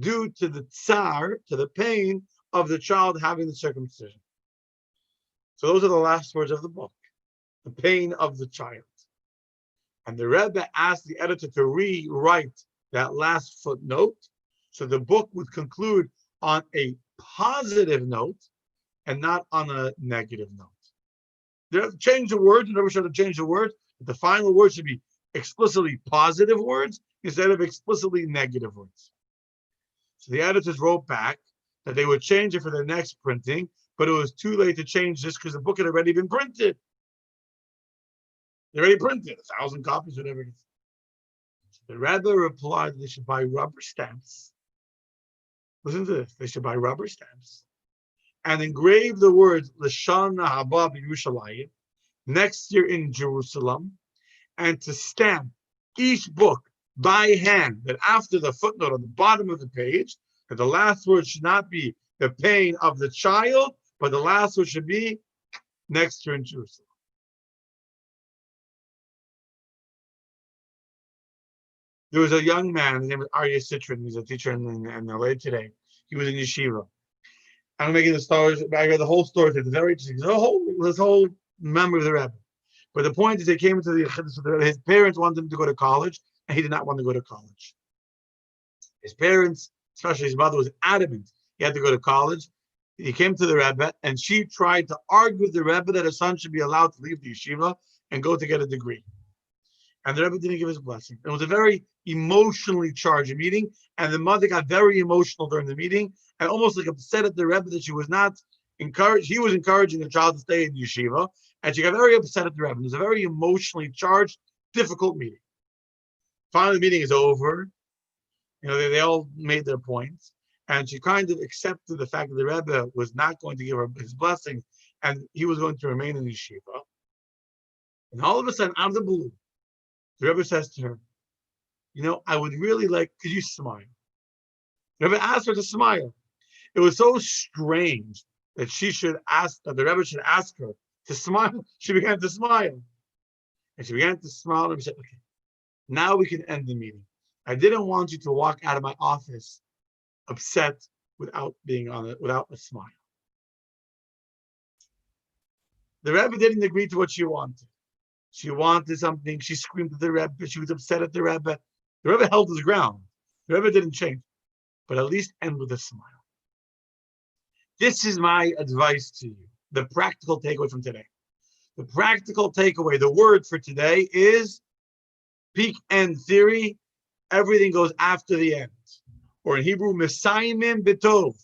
due to the tsar, to the pain of the child having the circumcision. So those are the last words of the book, the pain of the child. And the Rebbe asked the editor to rewrite that last footnote so the book would conclude on a positive note and not on a negative note. They have to change the words, and never should have changed the words, but the final word should be explicitly positive words instead of explicitly negative words. So the editors wrote back that they would change it for the next printing, but it was too late to change this because the book had already been printed. They already printed 1,000 copies, whatever it is. So the Rebbe replied they should buy rubber stamps. Listen to this. They should buy rubber stamps and engrave the words L'Shana Haba B'Yerushalayim next year in Jerusalem, and to stamp each book by hand, that after the footnote on the bottom of the page, that the last word should not be the pain of the child, but the last word should be next year in Jerusalem. There was a young man, his name was Arya Citrin. He's a teacher in LA today. He was in yeshiva. I'm making the stories. I read the whole story. It's very interesting. This whole memory of the Rebbe. But the point is, they came into his parents wanted him to go to college, and he did not want to go to college. His parents, especially his mother, was adamant he had to go to college. He came to the Rebbe, and she tried to argue with the Rebbe that her son should be allowed to leave the yeshiva and go to get a degree. And the Rebbe didn't give his blessing. It was a very emotionally charged meeting, and the mother got very emotional during the meeting and almost like upset at the Rebbe that she was not encouraged. He was encouraging the child to stay in yeshiva, and she got very upset at the Rebbe. It was a very emotionally charged, difficult meeting. Finally, the meeting is over. They all made their points, and she kind of accepted the fact that the Rebbe was not going to give her his blessing, and he was going to remain in yeshiva. And all of a sudden, out of the blue, the Rebbe says to her, I would really like, could you smile? The Rebbe asked her to smile. It was so strange that the Rebbe should ask her to smile. She began to smile. And she began to smile, and she said, okay, now we can end the meeting. I didn't want you to walk out of my office upset without a smile. The Rebbe didn't agree to what she wanted. She wanted something. She screamed at the Rebbe. She was upset at the Rebbe. The Rebbe held his ground. The Rebbe didn't change, but at least end with a smile. This is my advice to you. The practical takeaway from today. The practical takeaway, the word for today is peak end theory. Everything goes after the end. Or in Hebrew, mesayimim b'tov.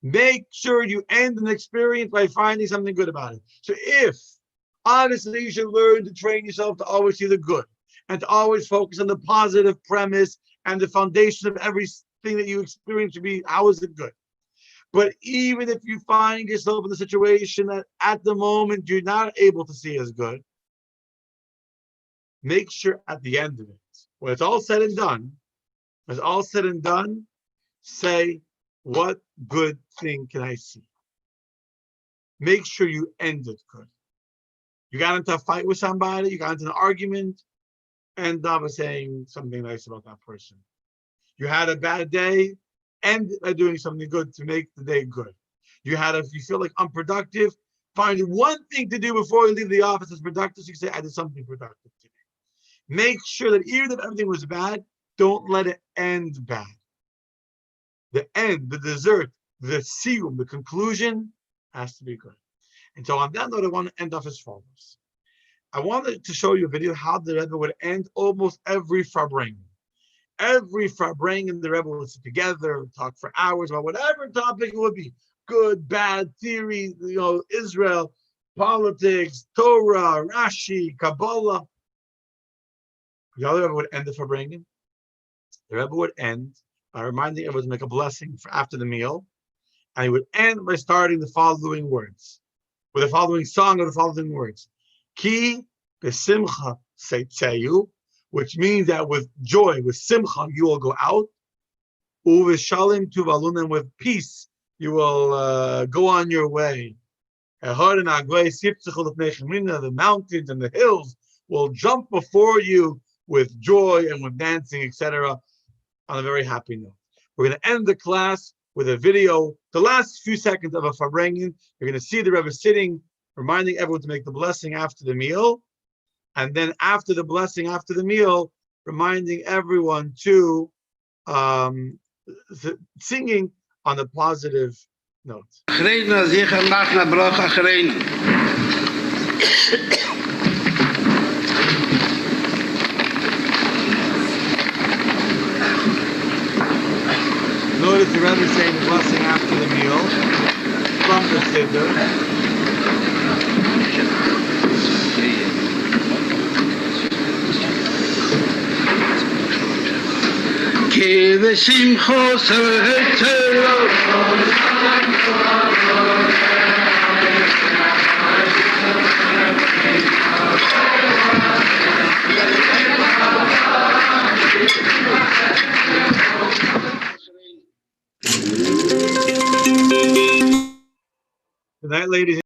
Make sure you end an experience by finding something good about it. So honestly, you should learn to train yourself to always see the good and to always focus on the positive premise and the foundation of everything that you experience to be, how is it good? But even if you find yourself in a situation that at the moment you're not able to see as good, make sure at the end of it, when it's all said and done, say, what good thing can I see? Make sure you end it good. You got into a fight with somebody, you got into an argument, end up by saying something nice about that person. You had a bad day, end by doing something good to make the day good. You feel like unproductive, find one thing to do before you leave the office that's productive, so you say, I did something productive today. Make sure that even if everything was bad, don't let it end bad. The end, the dessert, the siyum, the conclusion has to be good. And so on that note, I want to end off as follows. I wanted to show you a video how the Rebbe would end almost every farbrengen. Every farbrengen, the Rebbe would sit together, talk for hours about whatever topic it would be. Good, bad, theory, Israel, politics, Torah, Rashi, Kabbalah. The other Rebbe would end the farbrengen. The Rebbe would end by reminding everyone to make a blessing for after the meal. And he would end by starting the following words, with the following song of the following words. Ki besimcha seitzeyu, which means that with joy, with simcha, you will go out. Uvishalim tuvalun, and with peace, you will go on your way. The mountains and the hills will jump before you with joy and with dancing, etc., on a very happy note. We're going to end the class with a video, the last few seconds of a farbrengen. You're going to see the Rebbe sitting, reminding everyone to make the blessing after the meal. And then after the blessing, after the meal, reminding everyone to singing on a positive note. Notice the Rebbe saying the blessing after the meal from the Siddur. Ki v'simchos Good night, ladies.